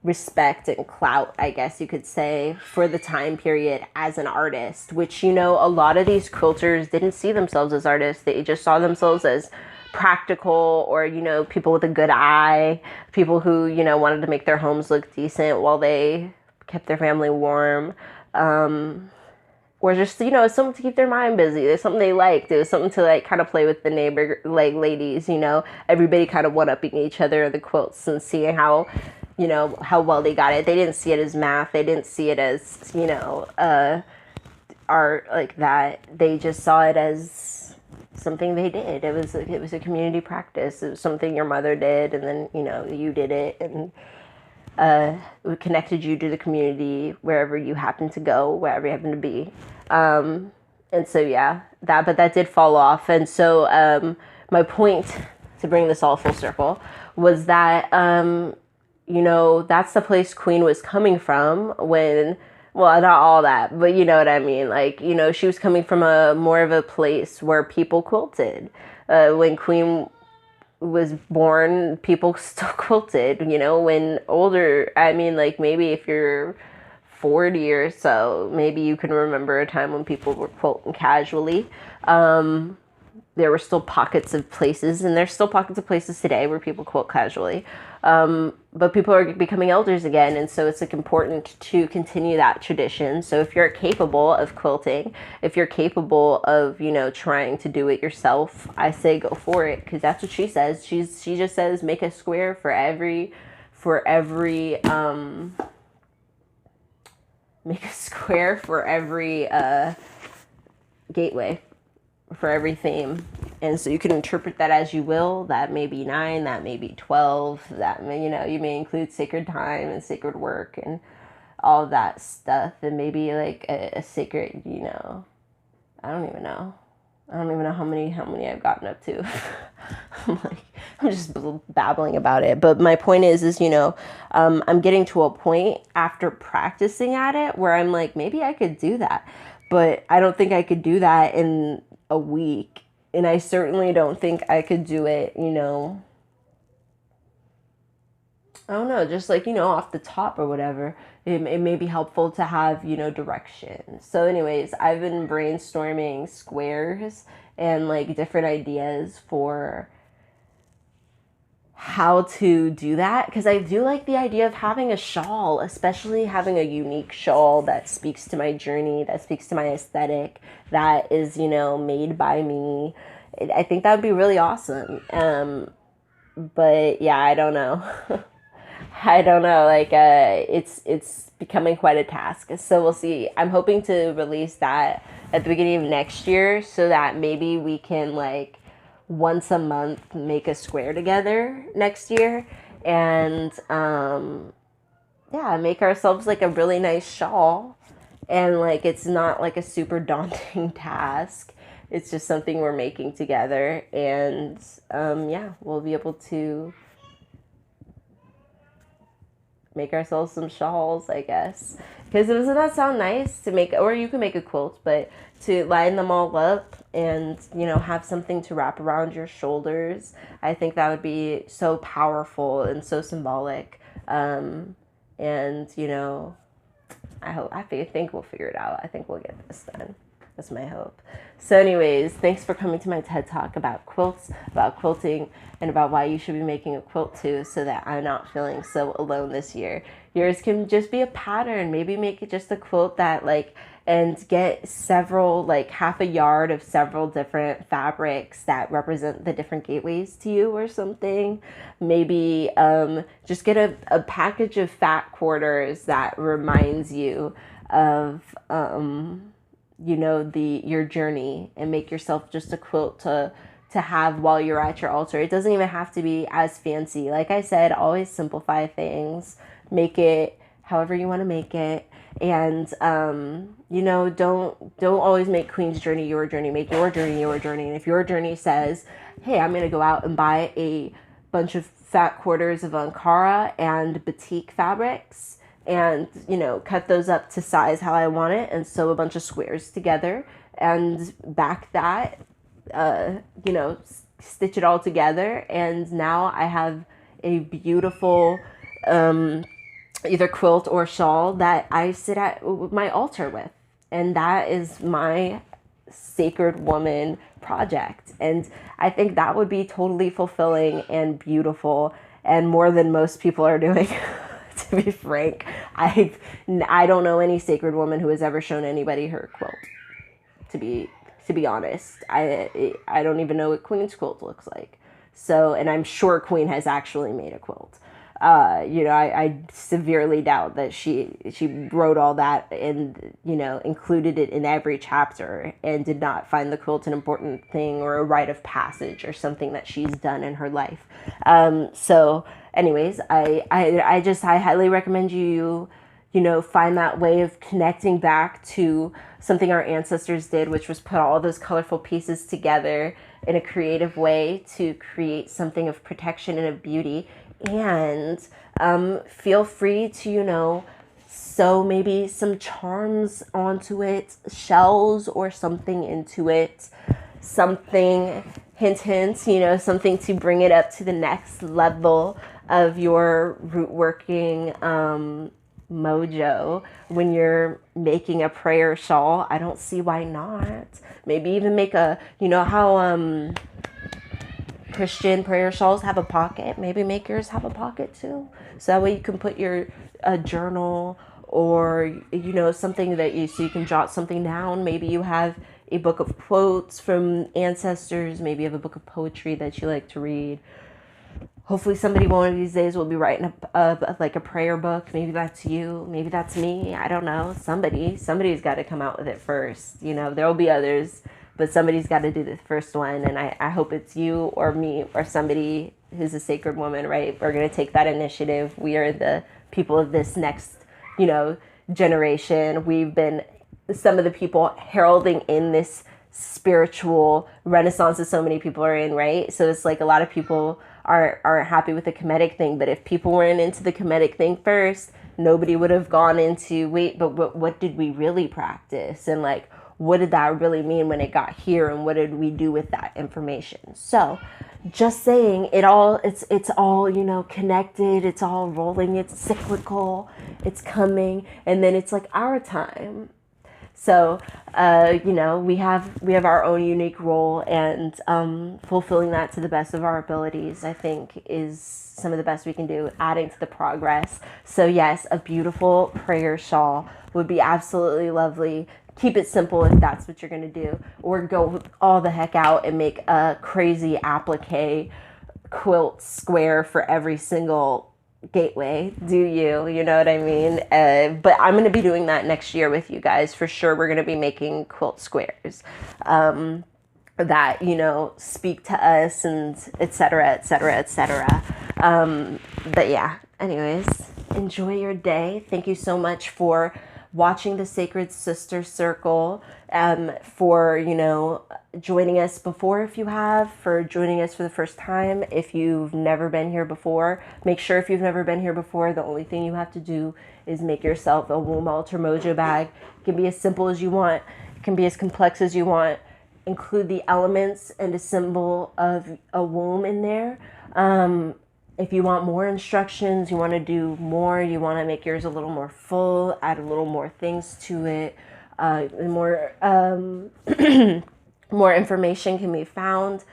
Speaker 1: respect and clout, I guess you could say, for the time period as an artist, which, a lot of these quilters didn't see themselves as artists. They just saw themselves as practical or, people with a good eye, people who, wanted to make their homes look decent while they kept their family warm. Or just, something to keep their mind busy. There's something they liked. It was something to like kind of play with the neighbor, like ladies, everybody kind of one-upping each other in the quilts and seeing how how well they got it. They didn't see it as math. They didn't see it as, art like that. They just saw it as something they did. It was a community practice. It was something your mother did, and then you did it, and it connected you to the community wherever you happened to go, wherever you happened to be. And so yeah, but that did fall off. And so my point, to bring this all full circle, was that that's the place Queen was coming from when, well, not all that, but you know what I mean. Like, she was coming from a more of a place where people quilted. When Queen was born, people still quilted, when older, I mean, like, maybe if you're 40 or so, maybe you can remember a time when people were quilting casually. There were still pockets of places, and there's still pockets of places today where people quilt casually. But people are becoming elders again, and so it's like important to continue that tradition. So if you're capable of quilting, if you're capable of, trying to do it yourself, I say go for it, because that's what she says. She just says make a square for every make a square for every gateway, for every theme. And so you can interpret that as you will. That may be 9, that may be 12, that may, you may include sacred time and sacred work and all of that stuff. And maybe like a sacred, I don't even know how many I've gotten up to. I'm just babbling about it. But my point is, I'm getting to a point after practicing at it where I'm like, maybe I could do that. But I don't think I could do that in a week. And I certainly don't think I could do it, I don't know, just like, off the top or whatever. It may be helpful to have, direction. So anyways, I've been brainstorming squares and like different ideas for how to do that, because I do like the idea of having a shawl, especially having a unique shawl that speaks to my journey, that speaks to my aesthetic, that is, made by me. I think that would be really awesome. But yeah, I don't know. I don't know. Like, it's becoming quite a task. So we'll see. I'm hoping to release that at the beginning of next year, so that maybe we can like once a month make a square together next year, and make ourselves like a really nice shawl. And like, it's not like a super daunting task. It's just something we're making together, and we'll be able to make ourselves some shawls, I guess. Because doesn't that sound nice to make? Or you can make a quilt, but to line them all up and have something to wrap around your shoulders, I think that would be so powerful and so symbolic. I think we'll figure it out. I think we'll get this done. That's my hope. So anyways, thanks for coming to my TED Talk about quilts, about quilting, and about why you should be making a quilt too, so that I'm not feeling so alone this year. Yours can just be a pattern. Maybe make it just a quilt that and get several, like half a yard of several different fabrics that represent the different gateways to you or something. Maybe just get a package of fat quarters that reminds you of your journey, and make yourself just a quilt to have while you're at your altar. It doesn't even have to be as fancy. Like I said, always simplify things. Make it however you want to make it. And don't always make Queen's journey your journey. Make your journey your journey. And if your journey says, hey, I'm going to go out and buy a bunch of fat quarters of Ankara and batik fabrics, and cut those up to size how I want it, and sew a bunch of squares together, and back that, stitch it all together, and now I have a beautiful either quilt or shawl that I sit at my altar with, and that is my sacred woman project. And I think that would be totally fulfilling and beautiful, and more than most people are doing. To be frank, I don't know any sacred woman who has ever shown anybody her quilt. To be honest, I don't even know what Queen's quilt looks like. So, and I'm sure Queen has actually made a quilt. I severely doubt that she wrote all that and, included it in every chapter and did not find the quilt an important thing or a rite of passage or something that she's done in her life. So anyways, I highly recommend you find that way of connecting back to something our ancestors did, which was put all those colorful pieces together in a creative way to create something of protection and of beauty. And feel free to, sew maybe some charms onto it, shells or something into it, something, hint, hint, something to bring it up to the next level of your root working mojo when you're making a prayer shawl. I don't see why not. Maybe even make how Christian prayer shawls have a pocket. Maybe make yours have a pocket too. So that way you can put your journal or something so you can jot something down. Maybe you have a book of quotes from ancestors. Maybe you have a book of poetry that you like to read. Hopefully somebody one of these days will be writing a prayer book. Maybe that's you. Maybe that's me. I don't know. Somebody's got to come out with it first. There will be others, but somebody's got to do the first one. And I hope it's you or me or somebody who's a sacred woman, right? We're going to take that initiative. We are the people of this next, generation. We've been some of the people heralding in this spiritual renaissance that so many people are in, right? So it's like a lot of people aren't happy with the Kemetic thing, but if people weren't into the Kemetic thing first, nobody would have gone into, wait, but what did we really practice? And like, what did that really mean when it got here? And what did we do with that information? So just saying it's all, connected. It's all rolling. It's cyclical. It's coming. And then it's like our time. So, we have our own unique role, and fulfilling that to the best of our abilities, I think, is some of the best we can do, adding to the progress. So yes, a beautiful prayer shawl would be absolutely lovely. Keep it simple if that's what you're going to do, or go all the heck out and make a crazy applique quilt square for every single gateway. Do you know what I mean? But I'm going to be doing that next year with you guys for sure. We're going to be making quilt squares that speak to us, and etc., etc., etc. But yeah, anyways, enjoy your day. Thank you so much for watching the Sacred Sister Circle, for joining us before, if you have, for joining us for the first time. If you've never been here before, make sure, if you've never been here before, the only thing you have to do is make yourself a womb altar mojo bag. It can be as simple as you want. It can be as complex as you want. Include the elements and a symbol of a womb in there. If you want more instructions, you want to do more, you want to make yours a little more full, add a little more things to it, more more information can be found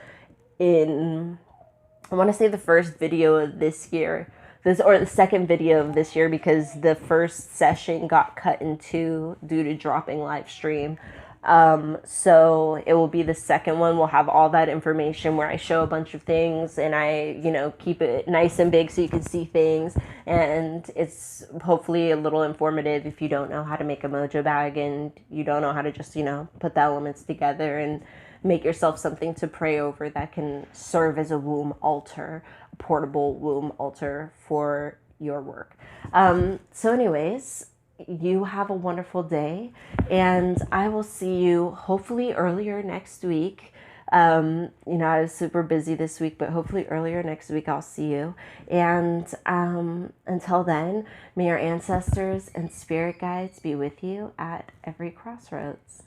Speaker 1: in, I want to say, the first video of this year, or the second video of this year, because the first session got cut in two due to dropping live stream. So it will be the second one. We'll have all that information where I show a bunch of things, and I, keep it nice and big so you can see things. And it's hopefully a little informative if you don't know how to make a mojo bag and you don't know how to just, put the elements together and make yourself something to pray over that can serve as a womb altar, a portable womb altar for your work. So anyways, you have a wonderful day, and I will see you hopefully earlier next week. I was super busy this week, but hopefully earlier next week I'll see you. And until then, may your ancestors and spirit guides be with you at every crossroads.